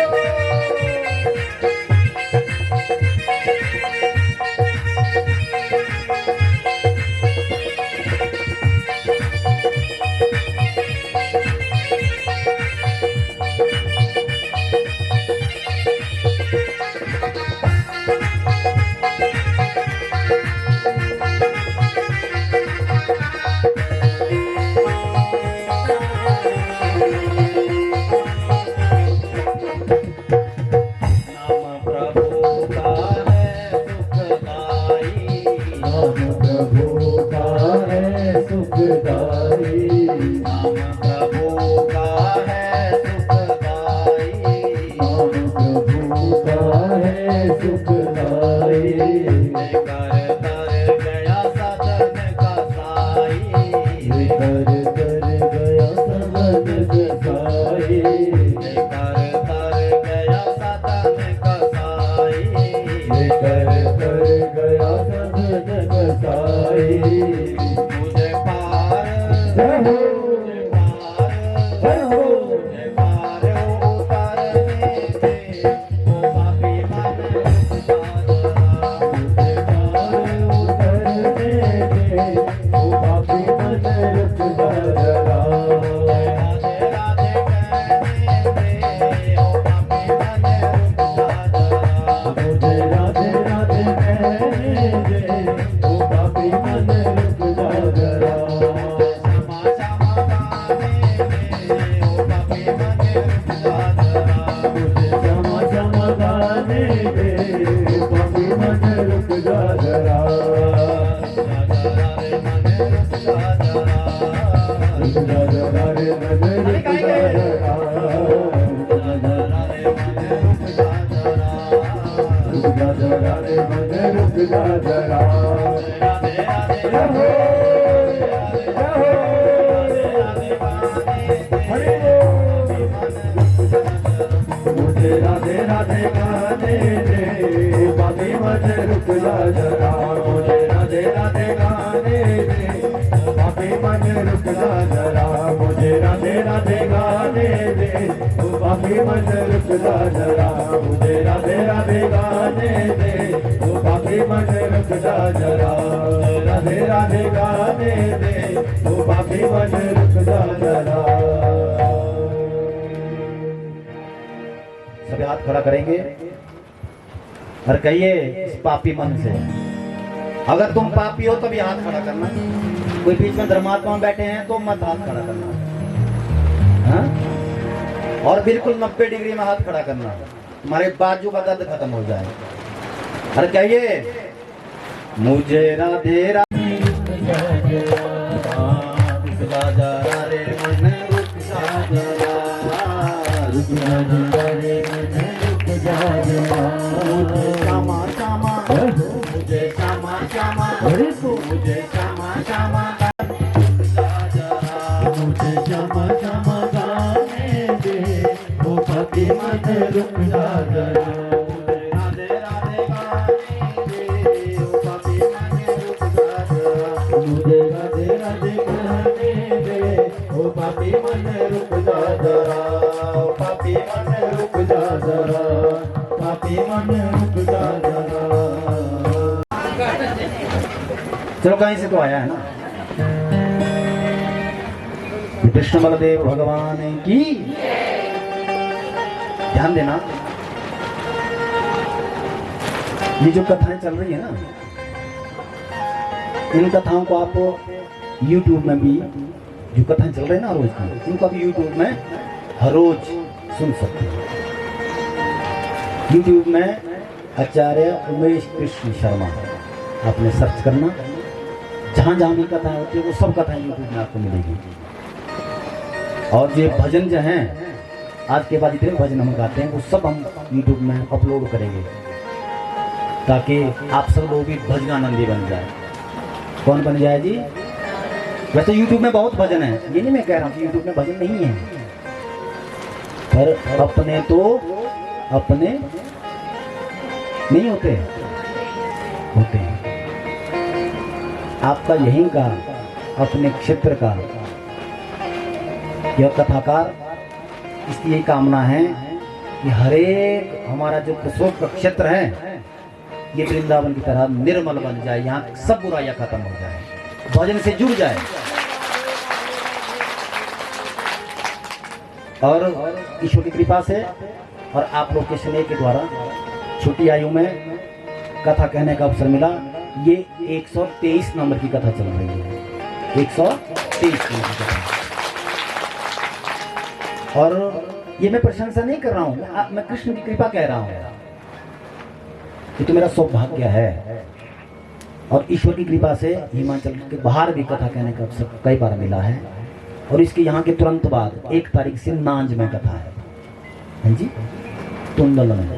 नाम प्रभु का है सुखदाई। नाम प्रभु का है सुखदाई। नाम प्रभु का है सुखदाई। लेकर तर गया सदन का साई। लेकर कर गया समन गसाई। लेकर तर गया सदन का साई। लेकर कर गया समन गसाई। मुझे पार रहो मुझे पार मुझे पार उतारने दे ओ पापी मन रुक जा जरा। मुझे पार उतरने दे ओ पापी मन रुक जा जरा। राधे राधे कहने दे ओ पापी मन रुक जा जरा। मुझे राधे राधे कहने दे ओ पापी मन रुक जा जरा। क्षमा क्षमा गाने दे ओ पापी मन रुक जा जरा। मुझे क्षमा क्षमा गाने दे ओ पापी मन रुक जा जरा। राधे मन रुक जा जरा। रुक जा जरा रे मन रुक जा जरा। राधे मन रुक जा जरा। रुक जा जरा रे मन रुक जा जरा। राधे राधे रहो रहो हरि बोल। मुझे राधे राधे गाने दे पापी मन रुक जा जरा। मुझे राधे राधे गाने दे पापी मन रुक जा जरा। मुझे राधे राधे गाने दे पापी मन रुक जा जरा। मुझे राधे राधे गाने दे पापी मन रुक जा जरा। राधे राधे गाने दे पापी मन रुक जा जरा। सभी हाथ खड़ा करेंगे और कहिए इस पापी मन से, अगर तुम पापी हो तभी हाथ खड़ा करना। कोई बीच में धर्मात्मा बैठे हैं तो मत हाथ खड़ा करना, हाँ? और बिल्कुल 90 डिग्री में हाथ खड़ा करना, तुम्हारे बाजू का दर्द खत्म हो जाए। अरे कहिए, मुझे राधे राधे रुक जा रे मन रुक जा रे रुक जा मुझे श्यामा श्यामा मुझे श्यामा श्यामा मुझे श्यामा श्यामा मुझे श्यामा श्यामा गाने दे ओ पति मन रुक जा जरा राधे राधे गाने दे ओ पति मन रुक जा जरा मुझे राधे राधे गाने दे ओ पति मन रुक जा जरा ओ पति मन रुक जा जरा पति मन रुक जा जरा। चलो कहीं से तो आया है ना। कृष्ण बलदेव भगवान की ध्यान देना, ये जो कथाएं चल रही है ना, इन कथाओं को आप YouTube में भी, जो कथाएं चल रही है ना रोज की, इनको आप YouTube में हर रोज सुन सकते हैं। YouTube में आचार्य उमेश कृष्ण शर्मा आपने सर्च करना, जहाँ जहाँ भी कथाएं होती है वो सब कथाएं YouTube में आपको मिलेगी। और जो भजन जो हैं, आज के बाद जितने भजन हम गाते हैं वो सब हम YouTube में अपलोड करेंगे, ताकि आप सब लोग भी भजनानंदी बन जाए। कौन बन जाए जी? वैसे YouTube में बहुत भजन है, ये नहीं मैं कह रहा हूँ कि YouTube में भजन नहीं है, पर अपने तो अपने नहीं होते होते हैं। आपका यहीं का, अपने क्षेत्र का यह कथाकार, इसकी यही कामना है कि हरेक हमारा जो प्रसोक का क्षेत्र है ये वृंदावन की तरह निर्मल बन जाए, यहाँ सब बुराइयां खत्म हो जाए, भजन से जुड़ जाए। और ईश्वर की कृपा से और आप लोग के स्नेह के द्वारा छोटी आयु में कथा कहने का अवसर मिला। ये 123 नंबर की कथा चल रही है, 123 नंबर की कथा। और ये मैं प्रशंसा नहीं कर रहा हूँ, मैं कृष्ण की कृपा कह रहा हूँ। ये तो मेरा सौभाग्य है, और ईश्वर की कृपा से हिमाचल के बाहर भी कथा कहने का अवसर कई बार मिला है। और इसके यहाँ के तुरंत बाद 1 तारीख से नांज में कथा है, हाँ जी, तुंदल में।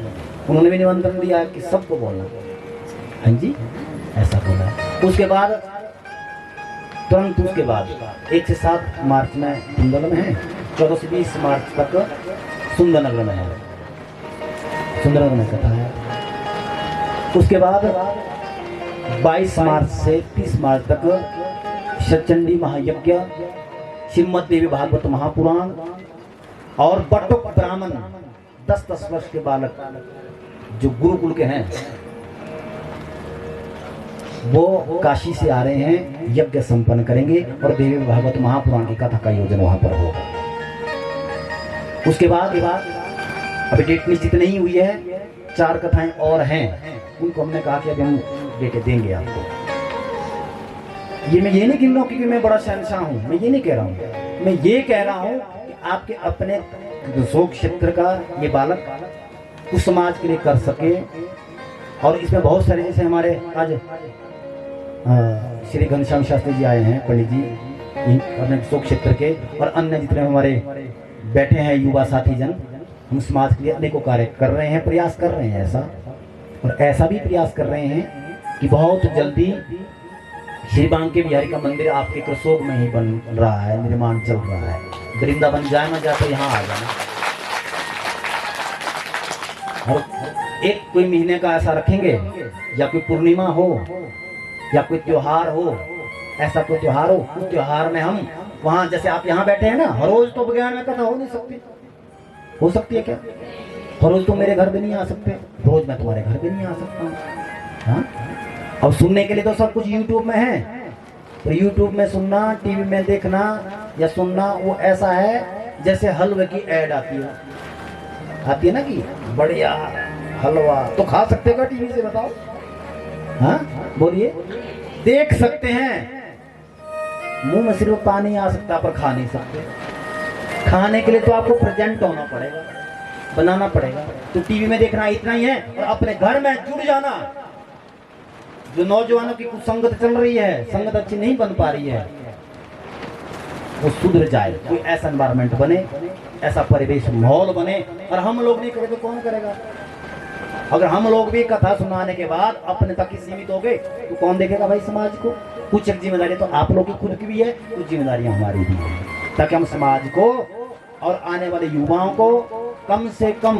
उन्होंने भी निमंत्रण दिया कि सबको बोलना, हाँ जी, ऐसा बोला। उसके बाद तुरंत उसके बाद 1 से 7 मार्च में तुंदल में है, 14 से 20 मार्च तक सुंदरनगर में है, सुंदरनगर में कथा है। उसके बाद 22 मार्च से 30 मार्च तक सचंडी महायज्ञ, श्रीमद् देवी भागवत महापुराण और बटुक ब्राह्मण 10-10 वर्ष के बालक जो गुरुकुल के हैं वो काशी से आ रहे हैं, यज्ञ संपन्न करेंगे और देवी भागवत महापुराण की कथा का आयोजन वहां पर होगा। उसके बाद अभी डेट निश्चित नहीं हुई है, 4 कथाएं और हैं, उनको हमने कहा कि अभी हम डेट देंगे आपको। ये मैं ये नहीं गिन रहा हूँ क्योंकि मैं बड़ा शहंशाह हूँ, मैं ये नहीं कह रहा हूँ, मैं ये कह रहा हूँ कि आपके अपने शोक क्षेत्र का ये बालक कुछ समाज के लिए कर सके। और इसमें बहुत सारे, जैसे हमारे आज श्री घनश्याम शास्त्री जी आए हैं, पंडित जी, अपने शोक क्षेत्र के, और अन्य जितने हमारे बैठे हैं युवा साथी जन, हम समाज के लिए अनेकों कार्य कर रहे हैं, प्रयास कर रहे हैं ऐसा। और ऐसा भी प्रयास कर रहे हैं कि बहुत जल्दी श्री बांके बिहारी का मंदिर आपके कृशोक में ही बन रहा है, निर्माण चल रहा है। वृंदावन जाए ना जाए तो यहाँ आ जाना। और एक कोई महीने का ऐसा रखेंगे, या कोई पूर्णिमा हो या कोई त्योहार हो, ऐसा कोई त्योहार हो, उस त्योहार में हम वहां, जैसे आप यहाँ बैठे हैं ना, हर रोज तो विज्ञान में कथा हो नहीं सकती, हो सकती है क्या? हर रोज तो मेरे घर भी नहीं आ सकते, रोज मैं तुम्हारे घर भी नहीं आ सकता हूँ। हाँ, अब सुनने के लिए तो सब कुछ YouTube में है, तो YouTube में सुनना, टीवी में देखना या सुनना वो ऐसा है जैसे हलवे की ऐड आती है ना, कि बढ़िया हलवा तो खा सकते का टीवी से, बताओ? हाँ बोलिए, देख सकते हैं, मुंह में सिर्फ पानी आ सकता पर खा नहीं सकते। खाने के लिए तो आपको प्रेजेंट होना पड़ेगा, बनाना पड़ेगा। तो टीवी में देखना इतना ही है, और अपने घर में जुड़ जाना। जो नौजवानों की कुछ संगत चल रही है, संगत अच्छी नहीं बन पा रही है, वो सुधर जाए। कोई ऐसा एनवायरनमेंट बने, ऐसा परिवेश माहौल बने। और हम लोग नहीं करें तो कौन करेगा? अगर हम लोग भी कथा सुनाने के बाद अपने तक ही सीमित हो गए तो कौन देखेगा भाई समाज को? कुछ एक जिम्मेदारी तो आप लोग की खुद की भी है, कुछ जिम्मेदारियां हमारी भी है, ताकि हम समाज को और आने वाले युवाओं को कम से कम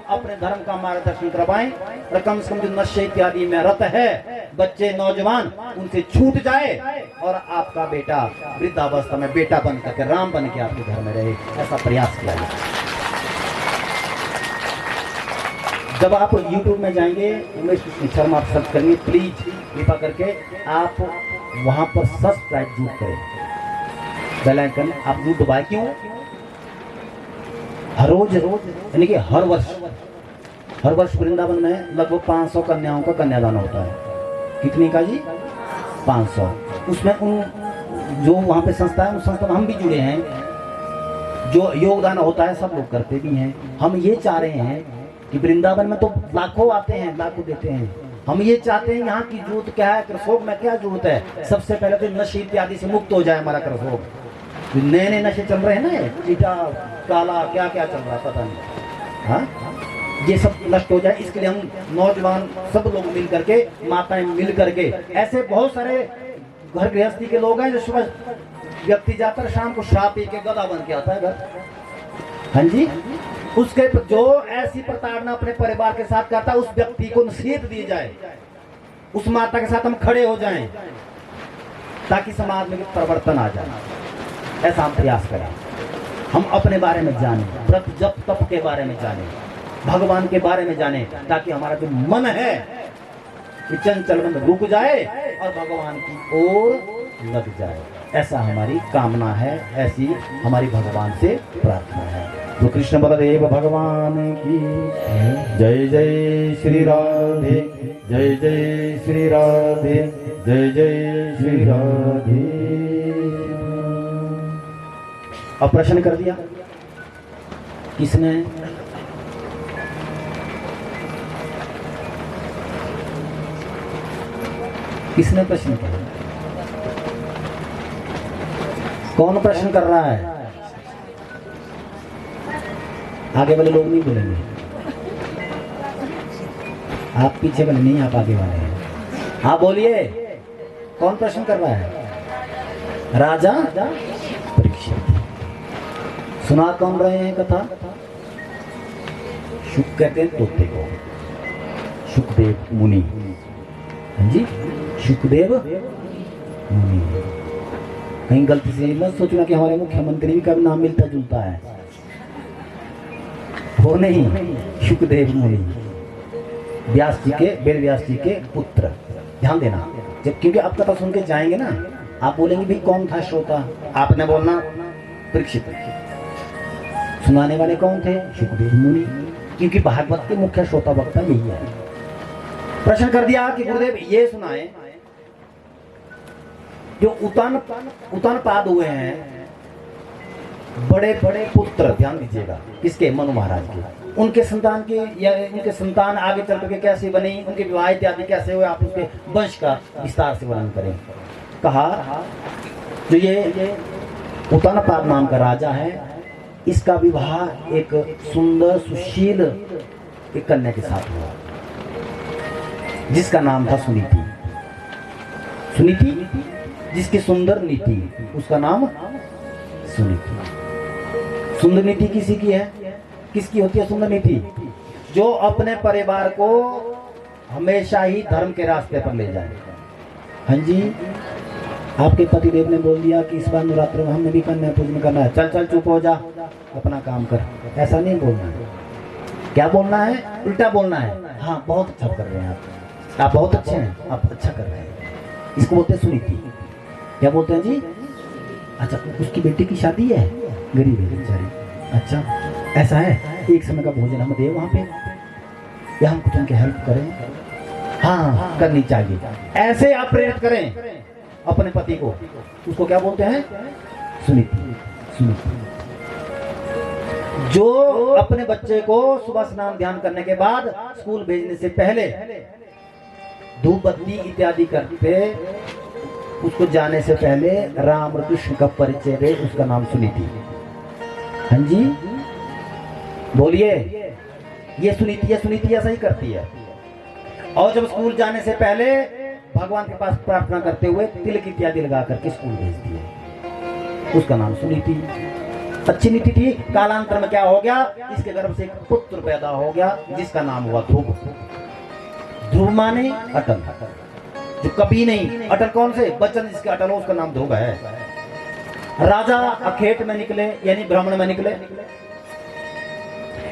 अपने धर्म का मार्गदर्शन करवाएं, और कम से कम जो नशे इत्यादि में रत है बच्चे नौजवान, उनसे छूट जाए, और आपका बेटा वृद्धावस्था में बेटा बन करके, राम बन के आपके घर में रहे। ऐसा प्रयास किया जाए। जब आप YouTube में जाएंगे, उमेश शर्मा आप सर्च करेंगे, प्लीज कृपा करके आप वहां पर सब्सक्राइब जरूर करें, बेल आइकन आप जरूर दबाएं। क्यों? हर रोज यानी कि हर वर्ष वृंदावन में लगभग 500 कन्याओं का कन्यादान होता है। कितनी का जी? 500। उसमें उन जो वहाँ पे संस्था है, उस संस्था में हम भी जुड़े हैं। जो योगदान होता है सब लोग करते भी हैं। हम ये चाह रहे हैं कि वृंदावन में तो लाखों आते हैं, लाखों देते हैं। हम ये चाहते हैं यहाँ की जरूरत क्या है, कृषोग में क्या जरूरत है। सबसे पहले तो नशे इत्यादि से मुक्त हो जाए हमारा कृषोग। नए नए नशे चल रहे हैं ना, चीटा काला क्या क्या चल रहा है पता नहीं। हाँ, ये सब नष्ट हो जाए, इसके लिए हम नौजवान सब लोग मिल करके, माताएं मिल करके, ऐसे बहुत सारे घर गृहस्थी के लोग हैं जो सुबह व्यक्ति जाता है, शाम को शराब पी के गधा बन के आता है घर। हाँ जी, उसके जो ऐसी प्रताड़ना अपने परिवार के साथ करता है, उस व्यक्ति को नसीहत दी जाए, उस माता के साथ हम खड़े हो जाएं, ताकि समाज में परिवर्तन आ जाए। ऐसा हम प्रयास करें। हम अपने बारे में जानें, व्रत जप तप के बारे में जानें, भगवान के बारे में जानें, ताकि हमारा जो मन है कि चंचल मन रुक जाए और भगवान की ओर लग जाए। ऐसा हमारी कामना है, ऐसी हमारी भगवान से प्रार्थना है। तो कृष्ण बलदेव भगवान की जय जय श्री राधे, जय जय श्री राधे, जय जय श्री राधे। अब प्रश्न कर दिया किसने? किसने प्रश्न किया? कौन प्रश्न कर रहा है? आगे वाले लोग नहीं बोलेंगे, आप पीछे वाले नहीं, आप आगे वाले हैं। हाँ बोलिए, कौन प्रश्न कर रहा है? राजा परीक्षित। सुना कौन रहे हैं कथा? शुक कहते हैं तोते को, सुखदेव मुनि। हाँ जी, सुखदेव मुनि। कहीं गलती से मत सोचना कि हमारे मुख्यमंत्री का भी नाम मिलता जुलता है, वो नहीं, सुखदेव मुनि व्यास जी के, वेद व्यास जी के पुत्र। ध्यान देना, जब क्योंकि आप कथा सुन के जाएंगे ना, आप बोलेंगे भाई कौन था श्रोता? आपने बोलना परीक्षित। सुनाने वाले कौन थे? सुखदेव मुनि, क्योंकि भागवत के मुख्य श्रोता वक्ता यही है। प्रश्न कर दिया कि गुरुदेव ये सुनाए, जो उतान पाद हुए हैं, बड़े बड़े पुत्र, ध्यान दीजिएगा, किसके? मनु महाराज के। उनके संतान के, या उनके संतान आगे चल के कैसे बनी, उनके विवाह इत्यादि कैसे हुए, आप उसके वंश का विस्तार से वर्णन करें। कहा जो ये उतानपाद नाम का राजा है, इसका विवाह एक सुंदर सुशील एक कन्या के साथ हुआ, जिसका नाम था सुनीति। सुनीति, जिसकी सुंदर नीति, उसका नाम सुनीति। सुंदर नीति किसी की है? किसकी होती है सुंदर नीति? जो अपने परिवार को हमेशा ही धर्म के रास्ते पर ले जाए। हाँ जी, आपके पतिदेव ने बोल दिया कि इस बार नवरात्र में हमें भी कन्या पूजन करना है, चल चल चुप हो जा, अपना काम कर। ऐसा नहीं बोलना है। क्या बोलना है? उल्टा बोलना है। हाँ, बहुत अच्छा कर रहे हैं आप बहुत अच्छे हैं, आप अच्छा कर रहे हैं। इसको बोलते हैं सुनीति। क्या बोलते हैं जी? अच्छा, उसकी बेटी की शादी है, गरीब है बेचारी। अच्छा, ऐसा है, एक समय का भोजन हम दे वहाँ पे, या हम कुछ उनकी हेल्प करें? हाँ, करनी चाहिए। ऐसे आप प्रेरित करें अपने पति को। उसको क्या बोलते हैं? सुनीति। सुनीति। जो अपने बच्चे को सुबह स्नान ध्यान करने के बाद स्कूल भेजने से पहले धूप बत्ती इत्यादि करते, उसको जाने से पहले राम और कृष्ण का परिचय दे, उसका नाम सुनीति। हाँ जी बोलिए, ये सुनीति है, सुनीति ऐसा ही करती है। और जब स्कूल जाने से पहले भगवान के पास प्रार्थना करते हुए तिलक इत्यादि लगा करके स्कूल भेजती है, उसका नाम सुनीति। अच्छी नीति थी। कालांतर में क्या हो गया, इसके गर्भ से एक पुत्र पैदा हो गया जिसका नाम हुआ ध्रुव। ध्रुव माने अटल, जो कभी नहीं। अटल कौन से? बच्चन जिसके अटल हो उसका नाम ध्रुव है। राजा अखेट में निकले, यानी भ्रमण में निकले,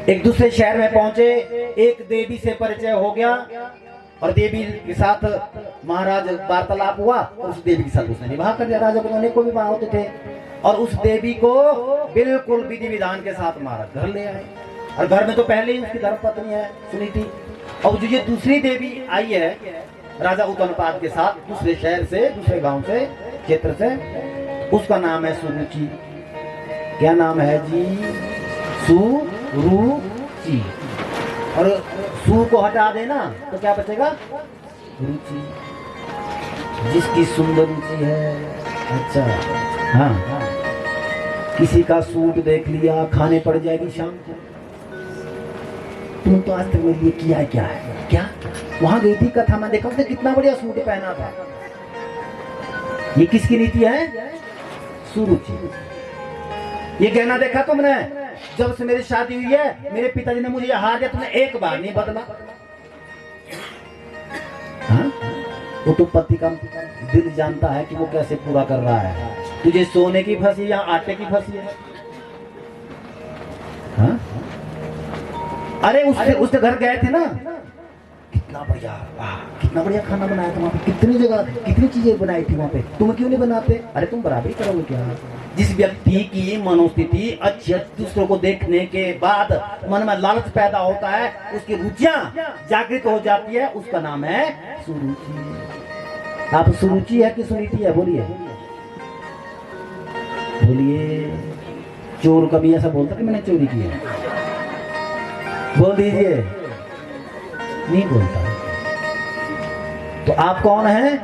एक दूसरे शहर में पहुंचे, एक देवी से परिचय हो गया और देवी के साथ महाराज वार्तालाप हुआ और उस देवी के साथ उसने विवाह कर दिया। राजा को अनेकों विवाह होते थे और उस देवी को बिल्कुल विधि विधान के साथ महाराज घर ले आए। और घर में तो पहले ही उसकी धर्मपत्नी है सुनीति। और जो ये दूसरी देवी आई है राजा उत्तनपाद के साथ दूसरे शहर से, दूसरे गांव से, क्षेत्र से, उसका नाम है सुरुचि। क्या नाम है जी? सुरुचि। और सु को हटा देना तो क्या बचेगा? रुचि। जिसकी सुंदर रुचि है। अच्छा हाँ, किसी का सूट देख लिया, खाने पड़ जाएगी शाम को। तुम तो आज तक मेरे लिए किया क्या है? क्या वहां गई थी कथा में, देखा उसने कितना बढ़िया सूट पहना था। ये किसकी नीति है? सुरुचि। ये गहना देखा तुमने? जब से मेरी शादी हुई है मेरे पिताजी ने मुझे ये हार दिया, तुमने एक बार नहीं बदला। हाँ? वो तो पति का दिल जानता है कि वो कैसे पूरा कर रहा है। तुझे सोने की फंसी या आटे की फंसी है? हाँ? अरे उसके घर गए थे ना, कितना बढ़िया, कितना बढ़िया खाना बनाया था वहाँ पे, कितनी जगह कितनी चीजें बनाई थी वहाँ पे। तुम क्यों नहीं बनाते? अरे तुम बराबरी करोगे क्या? जिस व्यक्ति की मनोस्थिति अच्छी दूसरों को देखने के बाद मन में लालच पैदा होता है, उसकी रुचियां जागृत हो जाती है, उसका नाम है सुरुचि। आप सुरुचि है कि सुनीति है? बोलिए बोलिए। चोर कभी ऐसा बोलता कि मैंने चोरी की है? बोल दीजिए। नहीं बोलता। तो आप कौन है?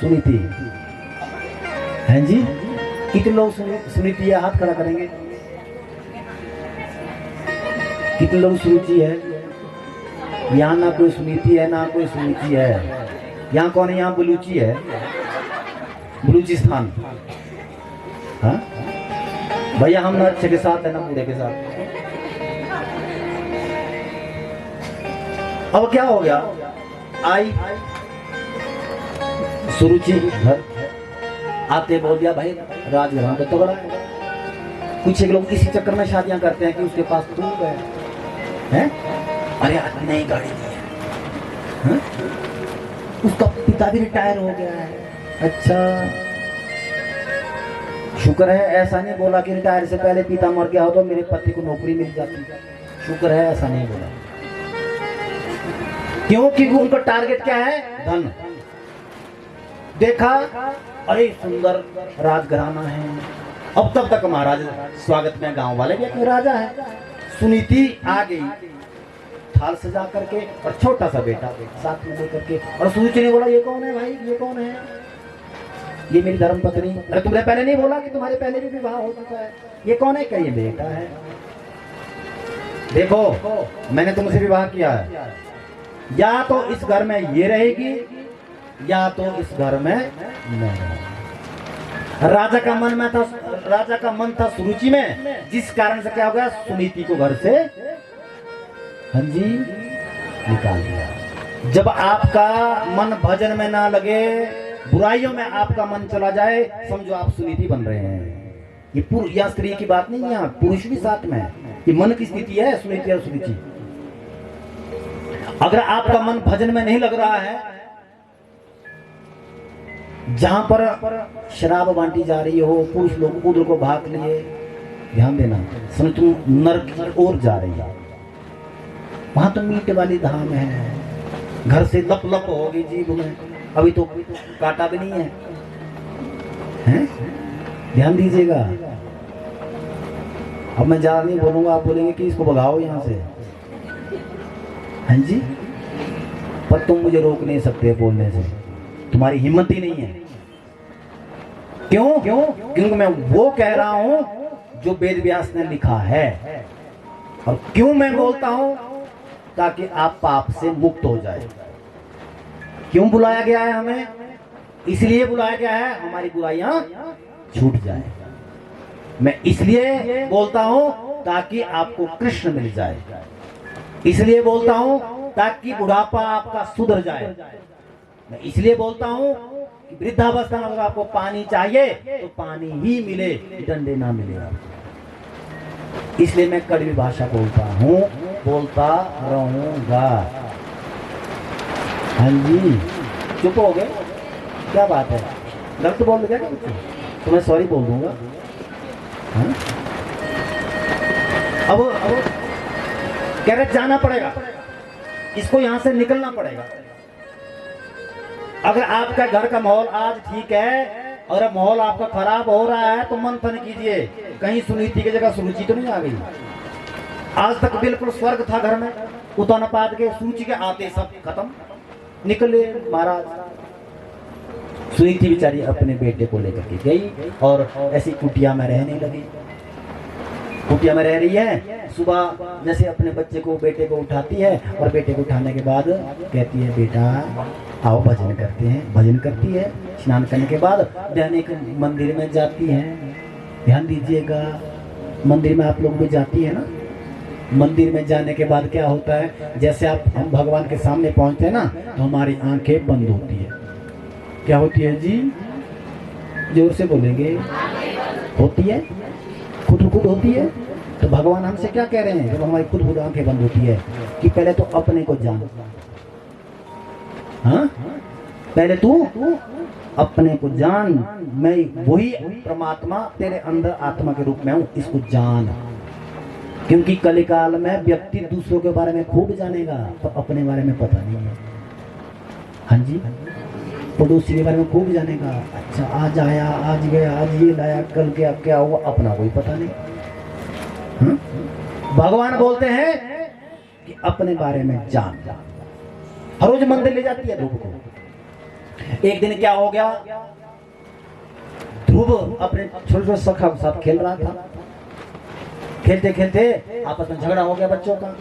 सुनीति हैं जी? कितने लोग सुनीति है? हाथ खड़ा करेंगे। कितने लोग सुनीति है? यहाँ ना कोई सुनीति है ना कोई सुनीति है। यहाँ कौन है? यहाँ बलूची है, बलूचिस्तान। हाँ भैया, हम ना अच्छे के साथ है ना बुरे के साथ। अब क्या हो गया? आई सुरुचि घर आते बोल दिया भाई राजघराना तो तगड़ा है। कुछ एक लोग इसी चक्कर में शादियां करते हैं कि उसके पास तू है, अरे आज नई गाड़ी दी है, उसका पिता भी रिटायर हो गया है। अच्छा शुक्र है ऐसा नहीं बोला कि रिटायर से पहले पिता मर गया हो तो मेरे पति को नौकरी मिल जाती। शुक्र है ऐसा नहीं बोला। क्योंकि उनका टारगेट क्या है? धन। देखा अरे सुंदर राजघराना है। अब तब तक महाराज स्वागत में गांव वाले भी अपने राजा है। सुनीति आ गई थाल सजा करके और छोटा सा बेटा साथ में लेकर के, और सुनीति ने बोला ये कौन है भाई? ये कौन है? ये मेरी धर्मपत्नी। अरे तुमने पहले नहीं बोला कि तुम्हारे पहले भी विवाह हो चुका है? ये कौन है? क्या ये बेटा है? देखो मैंने तुमसे विवाह किया है, या तो इस घर में ये रहेगी या तो इस घर में मैं। राजा का मन था सुरुचि में, जिस कारण से क्या हो गया? सुनीति को घर से हाँ जी निकाल दिया। जब आपका मन भजन में ना लगे, बुराइयों में आपका मन चला जाए, समझो आप सुनीति बन रहे हैं। ये पुरुष या स्त्री की बात नहीं है, यहाँ पुरुष भी साथ में है। ये मन की स्थिति है सुनीति और सुरुचि। अगर आपका मन भजन में नहीं लग रहा है, जहां पर शराब बांटी जा रही हो, पुरुष लोग उधर को भाग लिए, ध्यान देना, समझ तुम नरक की ओर जा रही है। वहां तो मीट वाली धाम है, घर से लप लप होगी जीभ में, अभी तो काटा भी नहीं है, हैं? ध्यान दीजिएगा। अब मैं ज्यादा नहीं बोलूंगा, आप बोलेंगे कि इसको भगाओ यहाँ से। हाँ जी, पर तुम मुझे रोक नहीं सकते बोलने से, तुम्हारी हिम्मत ही नहीं है। क्यों? क्योंकि मैं वो कह रहा हूं जो वेद व्यास ने लिखा है। और क्यों मैं बोलता हूं? ताकि आप पाप से मुक्त हो जाए। क्यों बुलाया गया है हमें? इसलिए बुलाया गया है हमारी बुराइयां छूट जाए। मैं इसलिए बोलता हूं ताकि आपको कृष्ण मिल जाए। इसलिए बोलता हूं ताकि बुढ़ापा आपका सुधर जाए। मैं इसलिए बोलता हूं कि वृद्धावस्था में अगर आपको पानी चाहिए तो पानी ही मिले, डंडे ना मिले आपको। इसलिए मैं कड़वी भाषा बोलता हूं, बोलता रहूंगा। हाँ जी, चुप हो गए? क्या बात है, गलत बोल दिया क्या कुछ? तो मैं सॉरी बोल दूंगा। हाँ? अब कह रहे जाना पड़ेगा, इसको यहां से निकलना पड़ेगा। अगर आपका घर का माहौल आज ठीक है और अब माहौल आपका खराब हो रहा है तो मंथन कीजिए, कहीं सुनीति की जगह सुरुचि तो नहीं आ गई। आज तक बिल्कुल स्वर्ग था घर में, उतानापाद के सूची के आते सब खत्म, निकले महाराज। सुनीति बेचारी अपने बेटे को लेकर के गई और ऐसी कुटिया में रहने लगी। कुटिया में रह रही है, सुबह जैसे अपने बच्चे को, बेटे को उठाती है और बेटे को उठाने के बाद कहती है बेटा आओ भजन करते हैं। भजन करती है, स्नान करने के बाद ध्यान एक मंदिर में जाती है। ध्यान दीजिएगा, मंदिर में आप लोग भी जाती है ना। मंदिर में जाने के बाद क्या होता है, जैसे हम भगवान के सामने पहुंचते हैं ना तो हमारी आंखें बंद होती है। क्या होती है जी? जोर से बोलेंगे। होती है, खुद होती है। तो भगवान हमसे क्या कह रहे हैं जब हमारी खुद आंखें बंद होती है कि पहले तो अपने को जान। हाँ, पहले तू अपने को जान, मैं वही परमात्मा तेरे अंदर आत्मा के रूप में हूं, इसको जान। क्योंकि कलिकाल में व्यक्ति दूसरों के बारे में खूब जानेगा तो अपने बारे में पता नहीं है। हाँ जी, पड़ोसी के बारे में खूब जानेगा, अच्छा आज आया, आज गया, आज ये लाया, कल क्या हुआ, अपना कोई पता नहीं। भगवान बोलते हैं कि अपने बारे में जान। हर रोज मंदिर ले जाती है ध्रुव को। एक दिन क्या हो गया, ध्रुव अपने छोटे सखा के साथ खेल रहा था। खेलते खेलते आपस में झगड़ा हो गया बच्चों का।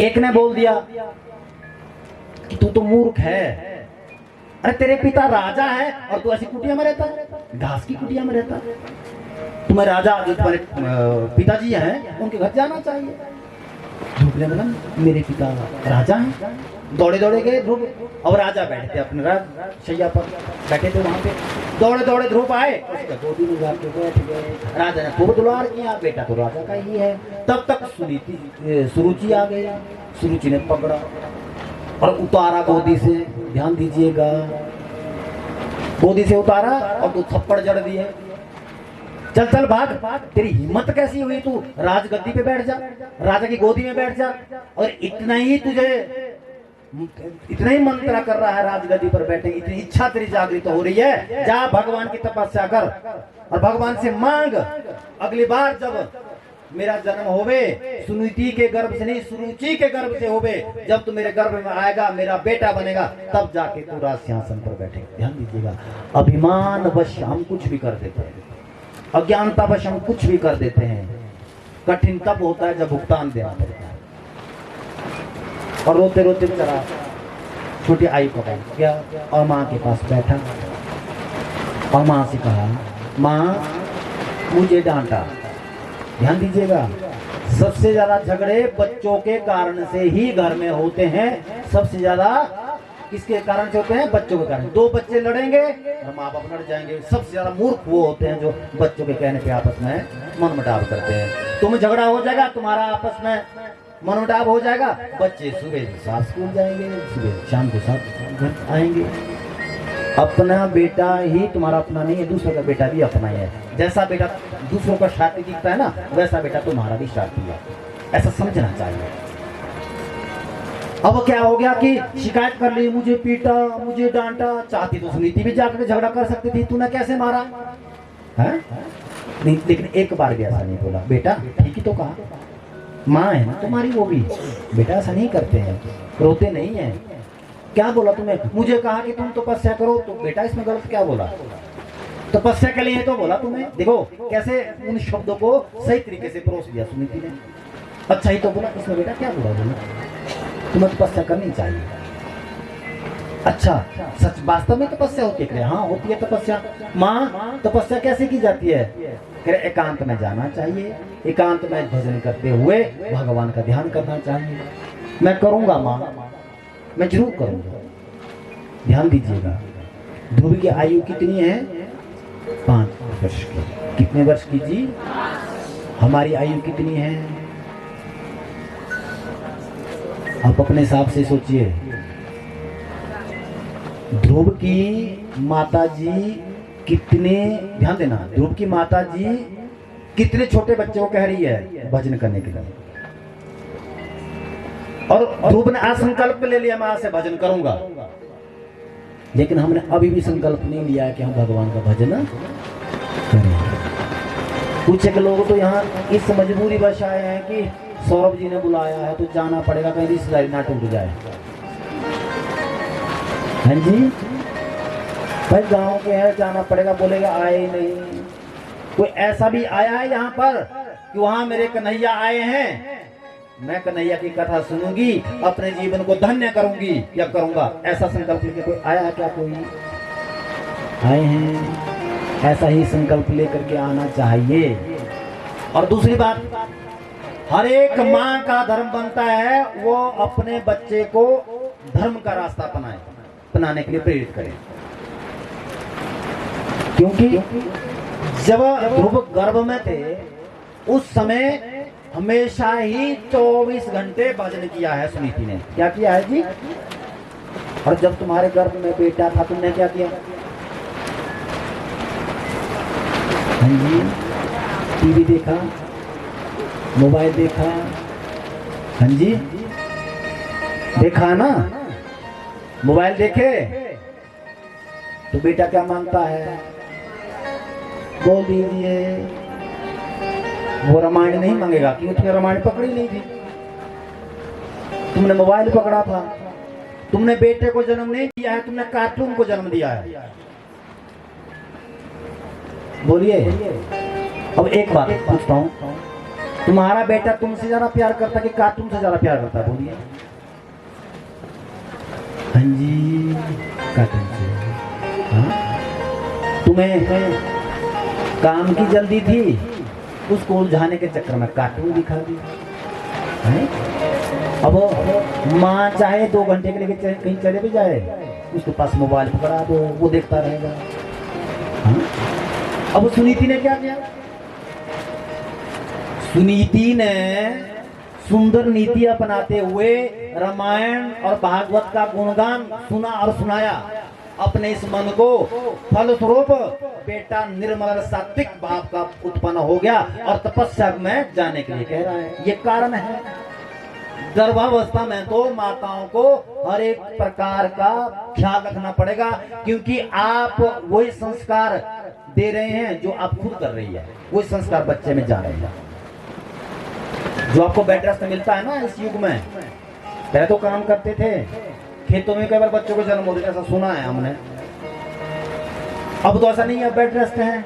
एक ने बोल दिया कि तू तो मूर्ख है, अरे तेरे पिता राजा है और तू ऐसी कुटिया में रहता है, घास की कुटिया में रहता है। तुम्हें राजा जो तुम्हारे पिताजी हैं उनके घर जाना चाहिए। ध्रुव ने बोला मेरे पिता राजा हैं। दौड़े दौड़े गए ध्रुव, और राजा बैठे थे अपने शैया पर बैठे थे वहां पे। दौड़े दौड़े ध्रुव आए, उसका गोदी में जाके बैठ गए। राजा ने खूब दुलार किया, बेटा तो राजा का ही है। तब तक सुरुचि आ गई। सुरुचि ने पकड़ा और उतारा गोदी से। ध्यान दीजिएगा, गोदी से उतारा और तू थप्पड़ जड़ दिए। चल चल भाग, तेरी हिम्मत कैसी हुई, तू राजगद्दी पे बैठ जा, राजा की गोदी में बैठ जा। और इतना ही मन तेरा कर रहा है राजगद्दी पर बैठे, इतनी इच्छा तेरी जागृत हो रही है, जा भगवान की तपस्या कर और भगवान से मांग, अगली बार जब मेरा जन्म होवे, सुनीति के गर्भ से नहीं, सुरुचि के गर्भ से होवे, जब तू मेरे गर्भ में आएगा, मेरा बेटा बनेगा, तब जाके तू राज सिंहासन पर बैठेगा। ध्यान दीजिएगा, अभिमान वश हम कुछ भी कर देते हैं, अज्ञानता वश हम कुछ भी कर देते हैं। कठिन तब होता है जब भुगतान देना पड़ता है। और रोते रोते बेचारा छोटी आई पकड़ गया और माँ के पास बैठा और माँ से कहा, माँ मुझे डांटा। ध्यान दीजिएगा, सबसे ज्यादा झगड़े बच्चों के कारण से ही घर में होते हैं। सबसे ज्यादा किसके कारण से होते हैं? बच्चों के कारण। दो बच्चे लड़ेंगे और माँ बाप लड़ जाएंगे। सबसे ज्यादा मूर्ख वो होते हैं जो बच्चों के कहने पे आपस में मनमुटाव करते हैं। तुम झगड़ा हो जाएगा, तुम्हारा आपस में मनमुटाव हो जाएगा, बच्चे सुबह साथ स्कूल जाएंगे, सुबह शाम को साथ घर आएंगे। अपना बेटा ही तुम्हारा अपना नहीं है, दूसरों का बेटा भी अपना ही है। जैसा बेटा दूसरों का स्वार्थी दिखता है ना, वैसा बेटा तुम्हारा भी स्वार्थी है, ऐसा समझना चाहिए। अब क्या हो गया कि शिकायत कर ली, मुझे पीटा, मुझे डांटा। चाहती तो सुनीति भी जाकर झगड़ा कर सकती थी, तूने कैसे मारा है? नहीं, लेकिन एक बार भी ऐसा नहीं बोला, बेटा ठीक ही तो कहा, माँ है ना तुम्हारी वो भी, बेटा ऐसा नहीं करते हैं, रोते नहीं है। क्या बोला तुम्हें? मुझे कहा कि तुम तपस्या करो, तो बेटा इसमें गलत क्या बोला? तपस्या के लिए तो बोला तुम्हें। देखो कैसे उन शब्दों को सही तरीके से परोस दिया सुनीति ने। अच्छा ही तो बोला, इसमें बेटा क्या बुरा बोला? तुम्हें तपस्या करनी चाहिए। अच्छा सच वास्तव में तपस्या होती है? हाँ होती है तपस्या। माँ तपस्या कैसे की जाती है? कह रहे एकांत में जाना चाहिए, एकांत में भजन करते हुए भगवान का ध्यान करना चाहिए। मैं करूंगा माँ, मैं जरूर करूंगा। ध्यान दीजिएगा, ध्रुव की आयु कितनी है? 5 वर्ष की। कितने वर्ष की जी? हमारी आयु कितनी है? आप अपने हिसाब से सोचिए। ध्रुव की माता जी कितने, ध्यान देना, ध्रुव की माता जी कितने छोटे बच्चे को कह रही है भजन करने के लिए, और ध्रुव ने आज संकल्प ले लिया मैं आज से भजन करूंगा। लेकिन हमने अभी भी संकल्प नहीं लिया है कि हम भगवान का भजन करें। कुछ एक लोग तो यहाँ इस मजबूरी बस आए हैं कि सौरभ जी ने बुलाया है तो जाना पड़ेगा, कहीं रिश्तेदारी ना टूट जाए। हाँ जी भाई गांव के हैं, जाना पड़ेगा, बोलेगा आए ही नहीं। कोई ऐसा भी आया है यहाँ पर कि वहां मेरे कन्हैया आए हैं, मैं कन्हैया की कथा सुनूंगी, अपने जीवन को धन्य करूंगी या करूंगा, ऐसा संकल्प लेकर कोई आया है क्या? कोई आए हैं? ऐसा ही संकल्प लेकर के आना चाहिए। और दूसरी बात, हर एक माँ का धर्म बनता है वो अपने बच्चे को धर्म का रास्ता अपनाने के लिए प्रेरित करें। क्योंकि जब ध्रुव गर्भ में थे उस समय हमेशा ही 24 घंटे भजन किया है सुनीति ने। क्या किया है जी? और जब तुम्हारे गर्भ में बेटा था तुमने क्या किया? हाँ जी, टीवी देखा, मोबाइल देखा। हाँ जी देखा ना, मोबाइल देखे तो बेटा क्या मांगता है? बोल दीजिए। वो रामायण नहीं मांगेगा क्योंकि तुमने रामायण पकड़ी नहीं थी, तुमने मोबाइल पकड़ा था। तुमने बेटे को जन्म नहीं दिया है, तुमने कार्टून को जन्म दिया है। बोलिए। अब एक बात पूछता हूं, तुम्हारा बेटा तुमसे ज्यादा प्यार करता कि कार्टून से ज्यादा प्यार करता? बोलिए। हाँ जी कार्टून से। हाँ? तुम्हें काम की जल्दी थी, उसको उलझाने के चक्कर में कार्टून दिखा दिया। अब माँ चाहे 2 घंटे के लिए कहीं चले भी जाए, उसके पास मोबाइल पकड़ा दो, वो देखता रहेगा। हाँ? अब सुनीति ने क्या किया? सुनीति ने सुंदर नीति अपनाते हुए रामायण और भागवत का गुणगान सुना और सुनाया अपने इस मन को। फलस्वरूप बेटा निर्मल सात्विक भाव का उत्पन्न हो गया और तपस्या में जाने के लिए कह रहा है। ये कारण है। गर्भावस्था में तो माताओं को हर एक प्रकार का ख्याल रखना पड़ेगा, क्योंकि आप वही संस्कार दे रहे हैं जो आप खुद कर रही है, वही संस्कार बच्चे में जा रहे हैं। जो आपको बेड रेस्ट मिलता है ना इस युग में, पहले तो काम करते थे खेतों में, कई बार बच्चों को जन्म होते ऐसा सुना है हमने। अब तो ऐसा नहीं है, बेड रेस्ट है।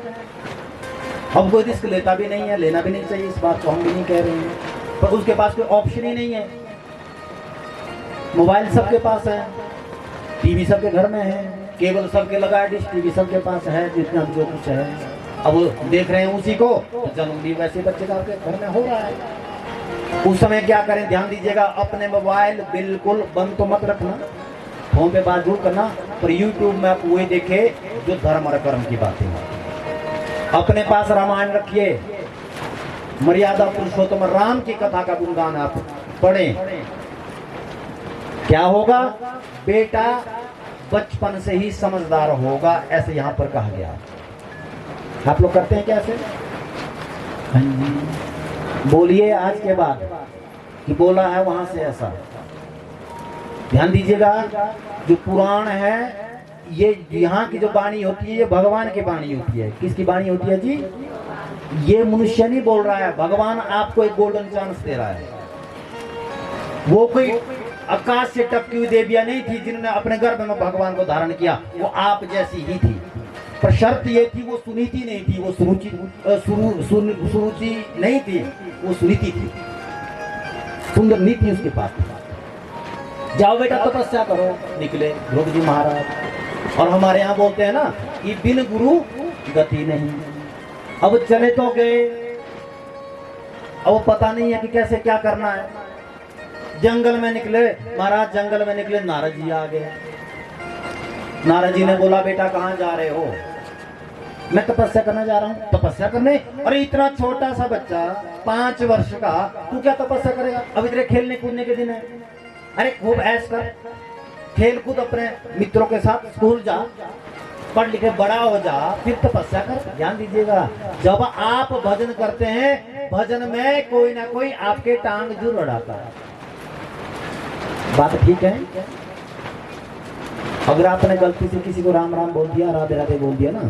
अब कोई रिस्क लेता भी नहीं है, लेना भी नहीं चाहिए, इस बात को हम भी नहीं कह रहे हैं, पर उसके पास कोई ऑप्शन ही नहीं है। मोबाइल सबके पास है, टीवी सबके घर में है, केबल सबके लगा है, डिश टीवी सबके पास है, जितना जो कुछ है अब वो देख रहे हैं उसी को, तो जन्म भी वैसे बच्चे का आपके घर में हो रहा है। उस समय क्या करें? ध्यान दीजिएगा, अपने मोबाइल बिल्कुल बंद तो मत रखना, फोन पे बात जरूर करना, पर यूट्यूब में आप वही देखे जो धर्म और कर्म की बातें हैं। अपने पास रामायण रखिए, मर्यादा पुरुषोत्तम राम की कथा का गुणगान आप पढ़ें। क्या होगा? बेटा बचपन से ही समझदार होगा, ऐसे यहाँ पर कहा गया। आप लोग करते हैं कैसे? हाँ जी बोलिए आज के बाद कि बोला है वहां से ऐसा। ध्यान दीजिएगा, जो पुराण है ये यहाँ की जो वाणी होती है ये भगवान की वाणी होती है। किसकी वाणी होती है जी? ये मनुष्य नहीं बोल रहा है, भगवान आपको एक गोल्डन चांस दे रहा है। वो कोई आकाश से टपकी हुई देवियां नहीं थी जिन्होंने अपने गर्भ में भगवान को धारण किया, वो आप जैसी ही थी। पर शर्त ये थी, वो सुनीति नहीं थी, वो सुरुचि नहीं थी, वो सुनीति थी, सुंदर नीति उसके पास। जाओ बेटा तपस्या करो, निकले ध्रुव जी महाराज। और हमारे यहाँ बोलते हैं ना कि बिन गुरु गति नहीं। अब चले तो गए, अब पता नहीं है कि कैसे क्या करना है। जंगल में निकले महाराज, जंगल में निकले, नारद जी आ गए। नारद जी ने बोला बेटा कहाँ जा रहे हो? मैं तपस्या करने जा रहा हूँ। तपस्या करने? अरे इतना छोटा सा बच्चा 5 वर्ष का, तू क्या तपस्या करेगा? अभी तेरे खेलने कूदने के दिन है। अरे खूब ऐश कर, खेल कूद अपने मित्रों के साथ, स्कूल जा, पढ़ लिखे बड़ा हो जा, फिर तपस्या कर। ध्यान दीजिएगा, जब आप भजन करते हैं, भजन में कोई ना कोई आपके टांग जरूर अड़ाता है। बात ठीक है? अगर आपने गलती से किसी को राम राम बोल दिया, राधे राधे बोल दिया ना,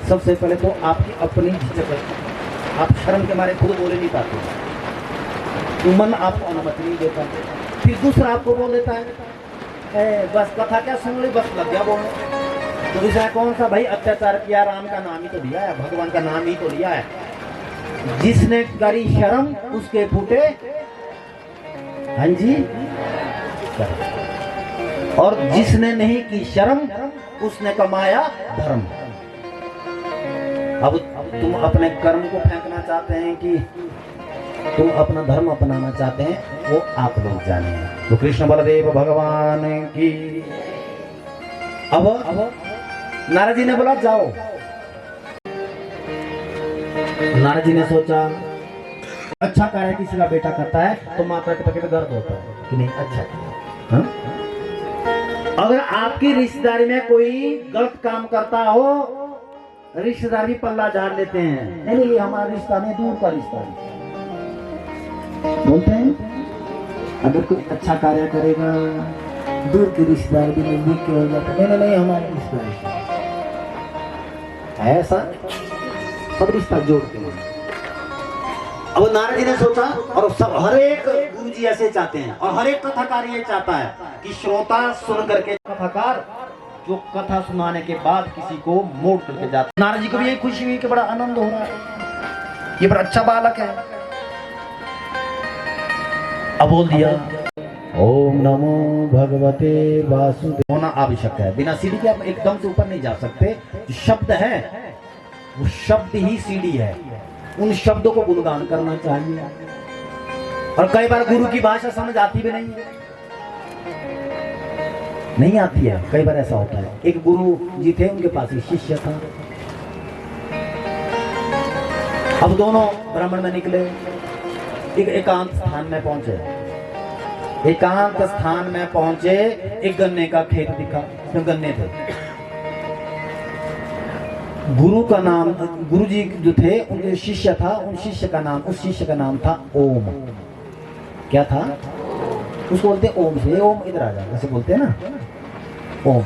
सबसे पहले तो आपकी अपनी झिझक है, आप शर्म के मारे खुद बोले नहीं पाते, मन आपको अनुमति नहीं देता। फिर दूसरा आपको बोल देता है बस कथा क्या सुन ली, बस लग गया बोलने। तो दूसरा कौन सा भाई अत्याचार किया, राम का नाम ही तो लिया है, भगवान का नाम ही तो लिया है। जिसने करी शर्म उसके फूटे, हाँ जी, और जिसने नहीं की शर्म उसने कमाया धर्म। अब तुम अपने कर्म को फेंकना चाहते हैं कि तुम अपना धर्म अपनाना चाहते हैं, वो आप लोग जाने। तो कृष्ण बलदेव भगवान की। अब नारद जी ने बोला जाओ। नारद जी ने सोचा अच्छा कार्य किसी का बेटा करता है तो माता के पकड़ दर्द होता है कि नहीं, अच्छा किया। अगर आपकी रिश्तेदारी में कोई गलत काम करता हो, रिश्तेदार भी पल्ला झाड़ लेते हैं, नहीं ये हमारा रिश्ता नहीं, दूर का रिश्ता है। बोलते हैं अगर कोई अच्छा कार्य करेगा, दूर के रिश्तेदार भी नजदीक के हो जाते, नहीं हमारा रिश्ता है ऐसा, सब रिश्ता जोड़ते हैं। अब नारद जी ने सोचा, और सब हर एक गुरु जी ऐसे चाहते हैं, और हर एक कथाकार ये चाहता है कि श्रोता सुन करके, कथाकार जो कथा सुनाने के बाद किसी को मोड़ करके जाता। नारद जी को भी ये खुशी हुई कि बड़ा आनंद हो रहा है, ये बड़ा अच्छा बालक है। अब बोल दिया ओम नमो भगवते वासुदेव। होना आवश्यक है, बिना सीढ़ी के आप एकदम से ऊपर नहीं जा सकते। जो शब्द है वो शब्द ही सीढ़ी है, उन शब्दों को गुणगान करना चाहिए। और कई बार गुरु की भाषा समझ आती भी नहीं आती है, कई बार ऐसा होता है। एक गुरु जी थे, उनके पास एक शिष्य था। अब दोनों ब्राह्मण में निकले, एक एकांत स्थान में पहुंचे। एकांत स्थान में पहुंचे, एक गन्ने का खेत दिखा, उसमें गन्ने थे। गुरु का नाम, गुरु जी जो थे उनके शिष्य था, उन शिष्य का नाम, उस शिष्य का नाम था ओम। क्या था? उसको बोलते ओम से, ओम इधर आ जा, ऐसे बोलते हैं ना, ओम।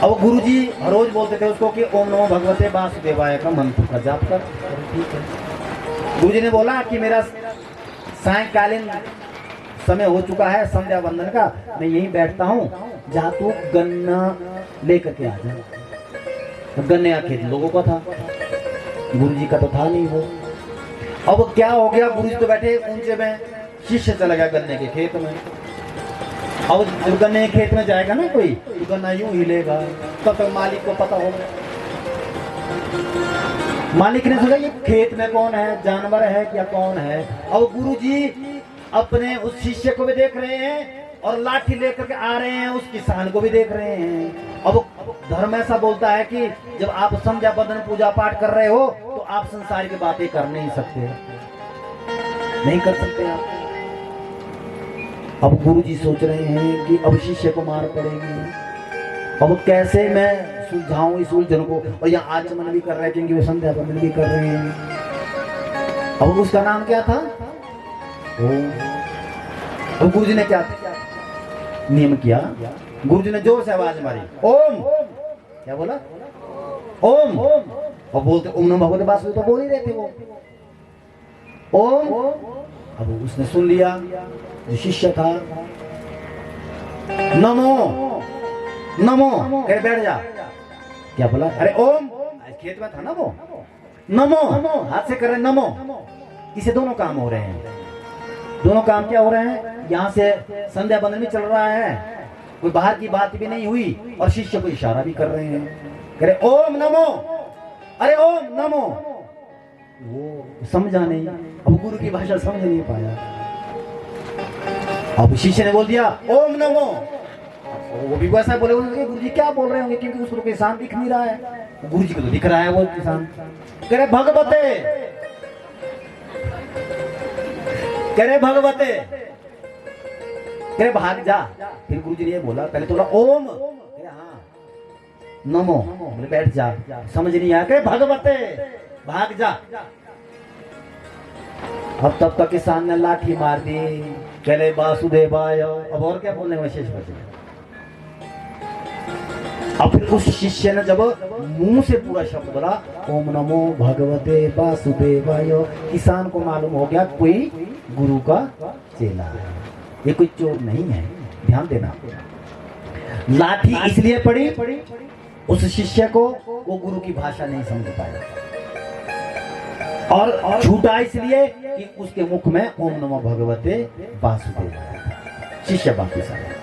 अब गुरु जी रोज बोलते थे उसको कि ओम नमो भगवते वासुदेवाय का मंत्र का जाप कर। ठीक है। गुरु जी ने बोला कि मेरा सायंकालीन समय हो चुका है संध्या वंदन का, मैं यहीं बैठता हूँ, जहाँ तू गन्ना लेकर के आ जा। गन्ने का खेत लोगों का था, गुरु जी का तो था नहीं वो। अब क्या हो गया, गुरु जी तो बैठे ऊंचे में, शिष्य चला गया गन्ने के खेत में। अब जब गन्ने के खेत में जाएगा ना कोई, तो गन्ना यूं हिलेगा, तब तक मालिक को पता होगा। मालिक ने सोचा ये खेत में कौन है, जानवर है क्या, कौन है। अब गुरु जी अपने उस शिष्य को भी देख रहे हैं और लाठी लेकर के आ रहे हैं, उस किसान को भी देख रहे हैं। अब धर्म ऐसा बोलता है कि जब आप संध्या बंदन पूजा पाठ कर रहे हो तो आप संसार की बातें कर नहीं सकते, नहीं कर सकते आप। अब गुरु जी सोच रहे हैं कि अब शिष्य को मार पड़ेगी, अब कैसे मैं सुलझाऊं इस उलझन को। और यहाँ आचमन भी कर रहे हैं क्योंकि वो संध्या बंदन भी कर रहे हैं। अब उसका नाम क्या था? ओम। अब गुरु जी ने क्या नियम किया, गुरु जी ने जोर से आवाज मारी, ओम। क्या बोला? ओम। और बोलते ओम नमो भगवते वासुदेव, तो बोल ही रहे थे वो ओम। अब उसने सुन लिया, जो शिष्य था, नमो नमो कह बैठ जा। क्या बोला? अरे ओम, खेत में था ना वो, नमो हाथ से कर रहे नमो। इसे दोनों काम हो रहे हैं। दोनों काम क्या हो रहे हैं? यहाँ से संध्या बंदन भी चल रहा है, कोई बाहर की बात भी नहीं हुई, और शिष्य को इशारा भी कर रहे हैं, कह रहे ओम नमो, अरे ओम नमो। वो समझा नहीं, अब गुरु की भाषा समझ नहीं पाया। अब शिष्य ने बोल दिया ओम नमो, वो भी वैसा बोले, गुरु जी क्या बोल रहे होंगे, क्योंकि उसको किसान दिख नहीं रहा है। गुरु जी को तो दिख रहा है वो किसान। कह रहे भगवते, कह रहे भगवते, कह रहे भाग जा। फिर गुरु जी ने ये बोला, पहले थोड़ा ओम, हाँ नमो, बोले बैठ जा। समझ नहीं आया, कह भगवते भाग जा। अब तब तक किसान ने लाठी मार दी, कह रहे वासुदेवाय। अब और क्या बोलने में शेष बचे। अब फिर उस शिष्य ने जब मुंह से पूरा शब्द बोला ओम नमो भगवते वासुदेवाय, किसान को मालूम हो गया कोई गुरु का चेला है, ये कोई चोर नहीं है। ध्यान देना, लाठी इसलिए पड़ी उस शिष्य को, वो गुरु की भाषा नहीं समझ पाया, और झूठा इसलिए कि उसके मुख में ओम नमो भगवते वासुदेवाय, शिष्य बाकी सारे।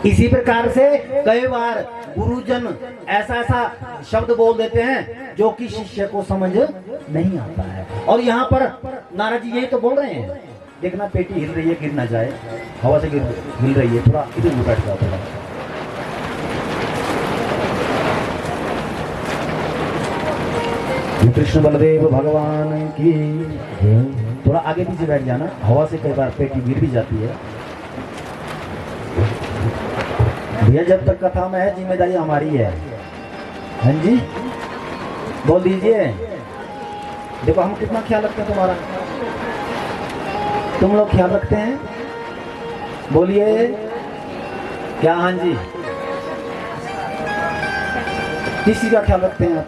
इसी प्रकार से कई बार गुरुजन ऐसा ऐसा शब्द बोल देते हैं जो कि शिष्य को समझ नहीं आता है। और यहाँ पर नारद जी यही तो बोल रहे हैं, देखना पेटी हिल रही है, गिर ना जाए, हवा से हिल रही है, थोड़ा इधर भी बैठ जाओ थोड़ा। कृष्ण बलदेव भगवान की, थोड़ा आगे पीछे बैठ जाना, हवा से कई बार पेटी गिर भी जाती है। भैया जब तक कथा में है जिम्मेदारी हमारी है। हाँ जी बोल दीजिए। देखो हम कितना ख्याल रखते हैं तुम्हारा, तुम लोग ख्याल रखते हैं, बोलिए क्या? हाँ जी, किसी का ख्याल रखते हैं आप?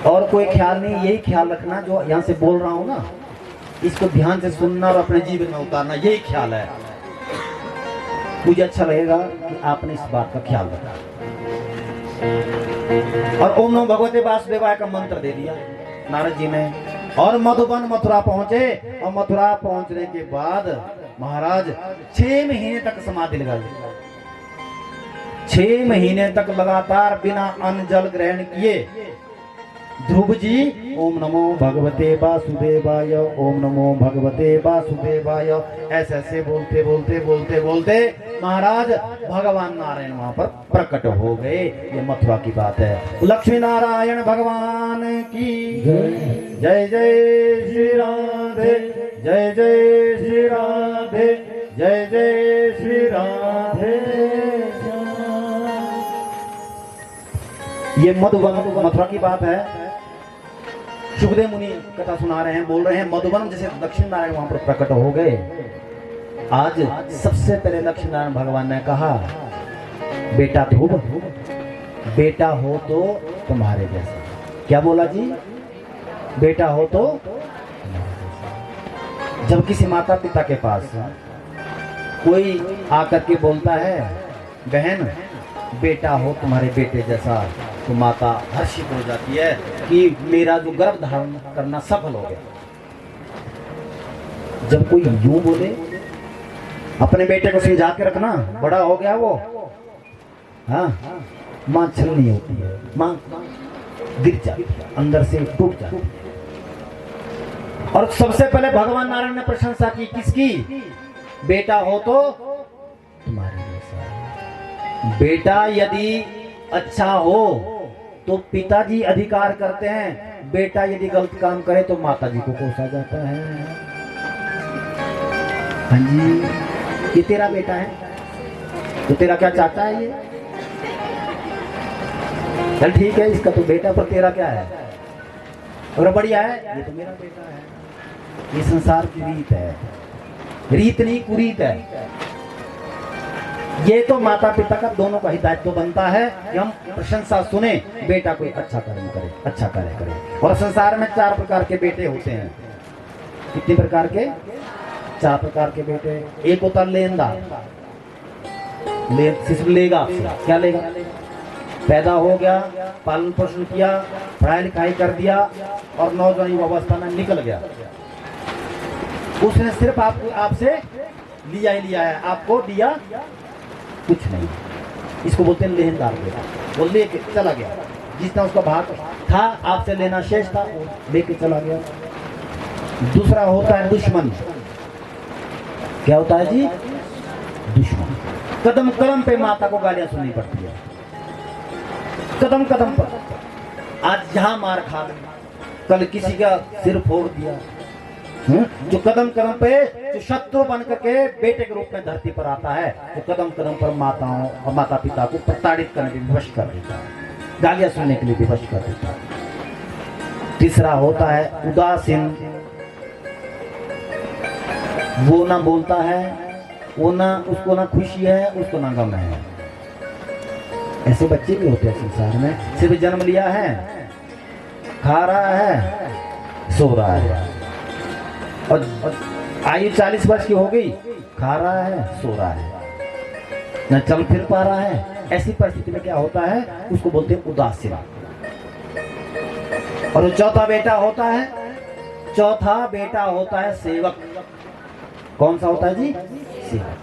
और कोई ख्याल नहीं, यही ख्याल रखना जो यहाँ से बोल रहा हूँ ना, इसको ध्यान से सुनना और अपने जीवन में उतारना, यही ख्याल है। मुझे अच्छा लगेगा कि आपने इस बात का ख्याल रखा। और ओम नमो भगवते वासुदेवाय का मंत्र दे दिया नारद जी ने, और मधुबन मथुरा पहुंचे। और मथुरा पहुंचने के बाद महाराज 6 महीने तक समाधि लगा ली। 6 महीने तक लगातार बिना अन्न जल ग्रहण किए ध्रुव जी ओम नमो भगवते वासुदेवाय, ओम नमो भगवते वासुदेवाय, ऐसे ऐसे बोलते बोलते बोलते बोलते महाराज भगवान नारायण वहां पर प्रकट हो गए। ये मथुरा की बात है। लक्ष्मी नारायण भगवान की जय जय श्री राधे, जय जय श्री राधे, जय जय श्री राधे। ये मधुबन मथुरा की बात है। सुखदेव मुनि कथा सुना रहे हैं, बोल रहे हैं मधुबन जैसे लक्ष्मी नारायण वहां पर प्रकट हो गए। आज सबसे पहले लक्ष्मी नारायण भगवान ने कहा बेटा ध्रुव, बेटा हो तो तुम्हारे जैसा। क्या बोला जी? बेटा हो तो जब किसी माता पिता के पास कोई आकर के बोलता है बहन बेटा हो तुम्हारे बेटे जैसा, तो माता हर्षित हो जाती है कि मेरा जो गर्भ धारण करना सफल हो गया। जब कोई यूं बोले अपने बेटे को समझा के रखना, बड़ा हो गया वो, हाँ मां छल नहीं होती है, मां गिर जाती है, अंदर से टूट जाती है। और सबसे पहले भगवान नारायण ने प्रशंसा की किसकी? बेटा हो तो तुम्हारे जैसा। बेटा यदि अच्छा हो तो पिताजी अधिकार करते हैं, बेटा यदि गलत काम करे तो माताजी को कोसा जाता है। हाँ जी, ये तेरा बेटा है तो तेरा क्या चाहता है ये? चल ठीक है, इसका तो बेटा, पर तेरा क्या है? और बढ़िया है, ये तो मेरा बेटा है। ये संसार की रीत है, रीत नहीं कुरीत है। ये तो माता पिता का दोनों का ही दायित्व बनता है कि हम प्रशंसा सुने, बेटा कोई अच्छा कर्म करे, अच्छा कार्य करे। और संसार में 4 प्रकार के बेटे होते हैं। कितने प्रकार के? 4 प्रकार के बेटे। एक होता लेनदार, सिर्फ लेगा आपसे। क्या लेगा? पैदा हो गया, पालन पोषण किया, पढ़ाई लिखाई कर दिया और नौजवानी अवस्था में निकल गया। उसने सिर्फ आपसे लिया ही लिया है, आपको दिया कुछ नहीं। इसको बोलते हैं लेनदार बेटा। वो लेके चला गया, जितना उसका भाग था आपसे लेना शेष था वो लेके चला गया। दूसरा होता है दुश्मन। क्या होता है जी? दुश्मन। कदम कदम पे माता को गालियां सुननी पड़ती है, कदम कदम पर। आज यहां मार खा ली, कल किसी का सिर फोड़ दिया। जो कदम कदम पे जो शत्रु बन करके बेटे के रूप में धरती पर आता है, वो कदम कदम पर माताओं और माता पिता को प्रताड़ित करने के लिए विवश कर देता है, गालियां सुनने के लिए विवश कर देता है। तीसरा होता है उदासीन। वो ना बोलता है, वो ना, उसको ना खुशी है, उसको ना गम है। ऐसे बच्चे भी होते हैं संसार में। सिर्फ जन्म लिया है, खा रहा है, सो रहा है, और आयु 40 वर्ष की हो गई, खा रहा है, सो रहा है, न चल फिर पा रहा है। ऐसी परिस्थिति में क्या होता है? उसको बोलते हैं उदासीन। और जो चौथा बेटा होता है, चौथा बेटा होता है सेवक। कौन सा होता है जी? सेवक।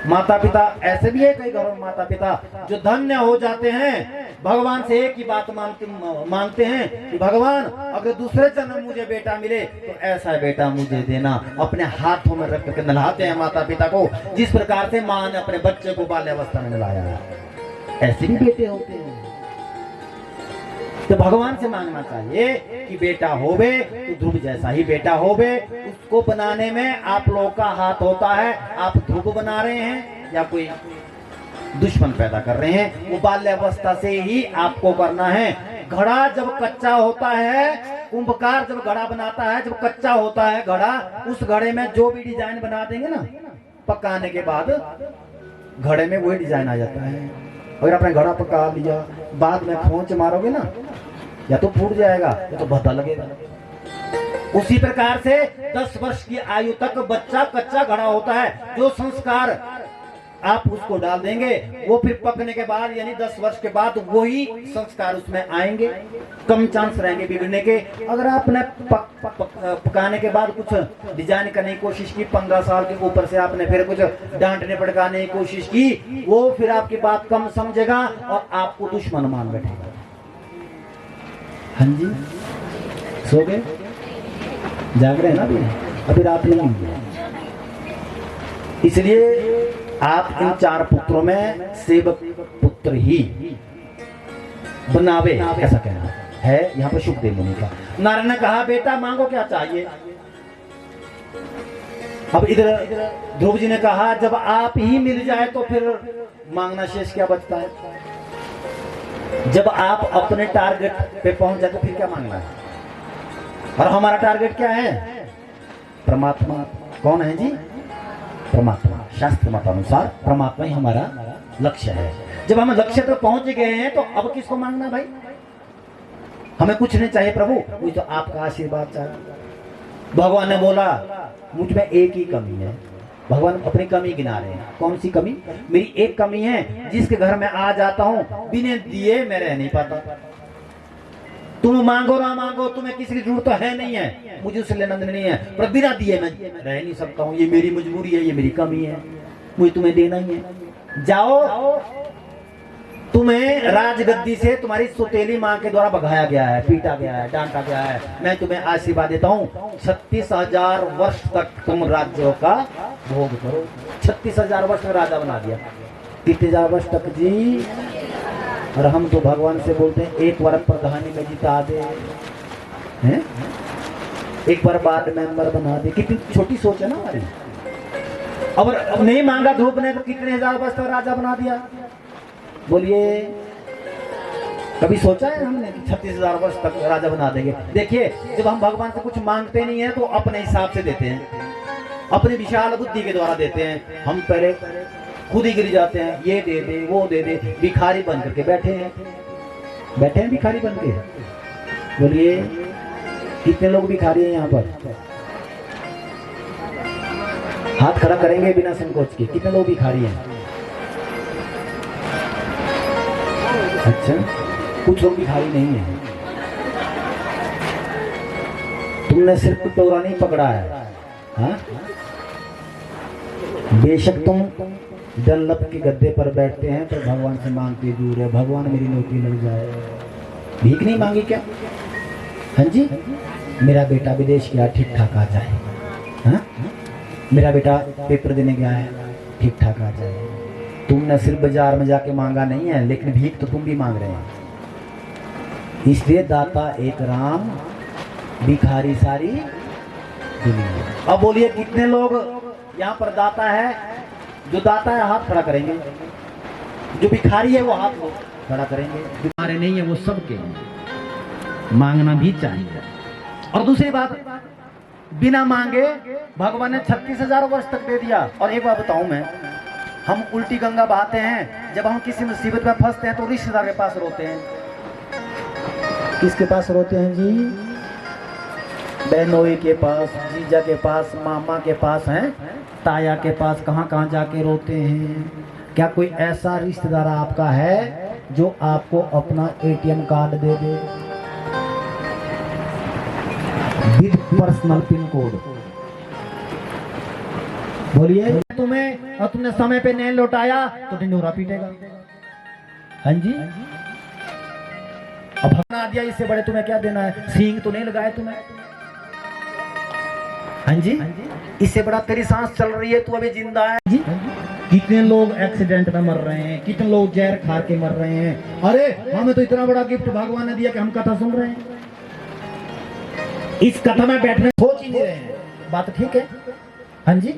माता पिता ऐसे भी है, कई घरों में माता पिता जो धन्य हो जाते हैं, भगवान से एक ही बात मांगते हैं कि भगवान अगर दूसरे जन्म मुझे बेटा मिले तो ऐसा बेटा मुझे देना। अपने हाथों में रख कर नहलाते हैं माता पिता को, जिस प्रकार से मां ने अपने बच्चे को बाल्यावस्था में नहलाया है। ऐसे भी बेटे होते हैं। तो भगवान से मांगना चाहिए कि बेटा होवे तो ध्रुव जैसा ही बेटा होवे। उसको बनाने में आप लोगों का हाथ होता है। आप ध्रुव बना रहे हैं या कोई दुश्मन पैदा कर रहे हैं, वो बाल्यावस्था से ही आपको करना है। घड़ा जब कच्चा होता है, कुंभकार जब घड़ा बनाता है, जब कच्चा होता है घड़ा, उस घड़े में जो भी डिजाइन बना देंगे ना, पकाने के बाद घड़े में वही डिजाइन आ जाता है। अगर आपने घड़ा पका लिया, बाद में खोंच मारोगे ना, या तो फूट जाएगा या तो भद्दा लगेगा। उसी प्रकार से 10 वर्ष की आयु तक बच्चा कच्चा घड़ा होता है। जो संस्कार आप उसको डाल देंगे, वो फिर पकने के बाद यानी 10 वर्ष के बाद वही संस्कार उसमें आएंगे। कम चांस रहेंगे बिगड़ने के। अगर आपने पकाने के बाद कुछ डिजाइन करने की कोशिश की, 15 साल के ऊपर से आपने फिर कुछ डांटने भड़काने की कोशिश की, वो फिर आपकी बात कम समझेगा और आपको दुश्मन मान बैठेगा। हाँ जी, सो गए? जाग रहे हैं ना अभी रात नहीं है। इसलिए आप इन 4 पुत्रों में सेवक पुत्र ही बनावे, ऐसा कहना है यहाँ पर सुखदेव मुनि का। नारायण ने कहा बेटा मांगो क्या चाहिए। अब इधर ध्रुव जी ने कहा जब आप ही मिल जाए तो फिर मांगना शेष क्या बचता है। जब आप अपने टारगेट पे पहुंच जाए तो फिर क्या मांगना है। और हमारा टारगेट क्या है? परमात्मा। कौन है जी? परमात्मा। शास्त्र मत अनुसार परमात्मा ही हमारा लक्ष्य है। जब हम लक्ष्य तक पहुंच गए हैं तो अब किसको मांगना भाई? हमें कुछ नहीं चाहिए प्रभु, मुझे तो आपका आशीर्वाद चाहिए। भगवान ने बोला मुझ में एक ही कमी है। भगवान अपनी कमी गिना रहे हैं। कौन सी कमी? मेरी एक कमी है, जिसके घर में आ जाता हूं बिना दिए मैं रह नहीं पाता। तुम मांगो ना मांगो, तुम्हें किसी की जरूरत है नहीं है, मुझे उससे लेना देना नहीं है, पर बिना दिए मैं रह नहीं सकता हूँ। ये मेरी मजबूरी है, ये मेरी कमी है, मुझे तुम्हें देना ही है। जाओ, तुम्हें राजगद्दी से तुम्हारी सुतेली माँ के द्वारा भगाया गया है, पीटा गया है, डांटा गया है। मैं तुम्हें आशीर्वाद देता हूँ 36,000 वर्ष तक तुम राज्यों का भोग करो। 36,000 वर्ष में राजा बना दिया। 30,000 वर्ष तक जी। और हम तो भगवान से बोलते हैं एक बार प्रधानी में जिता दे, हैं? एक बार वार्ड मेंबर बना दे। कितनी छोटी सोच है ना हमारी। अब नहीं मांगा ध्रुव ने तो कितने हजार वर्ष तक राजा बना दिया। बोलिए, कभी सोचा है हमने कि 36,000 वर्ष तक राजा बना देंगे? देखिए, जब हम भगवान से कुछ मांगते नहीं है तो अपने हिसाब से देते हैं, अपनी विशाल बुद्धि के द्वारा देते हैं। हम पहले खुद ही गिर जाते हैं, ये दे दे वो दे दे, भिखारी बन करके बैठे हैं भिखारी बन के। बोलिए कितने लोग भिखारी हैं यहाँ पर? हाथ खड़ा करेंगे बिना संकोच के, कितने लोग भिखारी हैं? अच्छा, कुछ लोग भिखारी नहीं है। तुमने सिर्फ टोरा नहीं पकड़ा है, हाँ? बेशक तुम डल्लप के गद्दे पर बैठते हैं तो भगवान से मांगते दूर है, भगवान मेरी नौकरी लग जाए। भीख नहीं मांगी क्या? हाँ जी, मेरा बेटा विदेश गया, ठीक ठाक आ जाए। हाँ, मेरा बेटा पेपर देने गया है, ठीक ठाक आ जाए। तुमने सिर्फ बाजार में जाके मांगा नहीं है, लेकिन भीख तो तुम भी मांग रहे हैं। इसलिए दाता एक राम, भिखारी सारी दुनिया। अब बोलिए कितने लोग यहाँ पर दाता है? जो दाता है हाथ खड़ा करेंगे, जो भिखारी है वो हाथ खड़ा करेंगे। भिखारी नहीं है वो सबके, मांगना भी चाहिए। और दूसरी बात, बिना मांगे भगवान ने 36,000 वर्ष तक दे दिया। और एक बात बताऊं मैं, हम उल्टी गंगा बहाते हैं, जब हम किसी मुसीबत में फंसते हैं तो रिश्तेदार के पास रोते हैं। किसके पास रोते हैं जी? बहनोई के पास, जीजा के पास, मामा के पास, हैं ताया के पास, कहाँ जाके रोते हैं। क्या कोई ऐसा रिश्तेदार आपका है जो आपको अपना ATM card they they with personal pin code? बोलिए तुम्हें, और तुमने समय पे नहीं लौटाया तो ढिंढोरा पीटेगा। हाँ जी, अब बना दिया, इससे बड़े तुम्हें क्या देना है? सींग तो नहीं लगाए तुम्हें। हाँ जी, इससे बड़ा तेरी सांस चल रही है, तू अभी जिंदा है जी। कितने लोग एक्सीडेंट में मर रहे हैं, कितने लोग जहर खा के मर रहे हैं। अरे हमें तो इतना बड़ा गिफ्ट भगवान ने दिया कि हम कथा सुन रहे हैं, इस कथा में बैठने सोच ही नहीं रहे हैं। बात ठीक है? हाँ जी,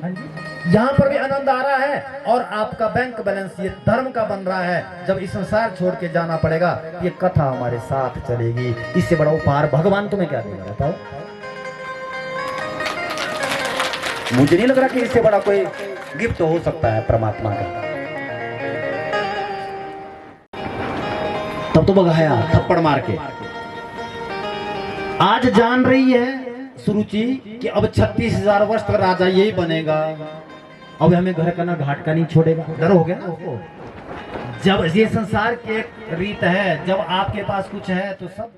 यहाँ पर भी आनंद आ रहा है और आपका बैंक बैलेंस ये धर्म का बन रहा है। जब इस संसार छोड़ के जाना पड़ेगा, ये कथा हमारे साथ चलेगी। इससे बड़ा उपहार भगवान तुम्हें क्या देगा बताओ? मुझे नहीं लग रहा कि इससे बड़ा कोई गिफ्ट हो सकता है परमात्मा का। तब तो भगाया थप्पड़ मार के। आज जान रही है सुरुचि कि अब 36,000 वर्ष तक राजा यही बनेगा। अब हमें घर का ना घाट का नहीं छोड़ेगा। डर हो गया ना उसको। जब ये संसार की एक रीत है, जब आपके पास कुछ है तो सब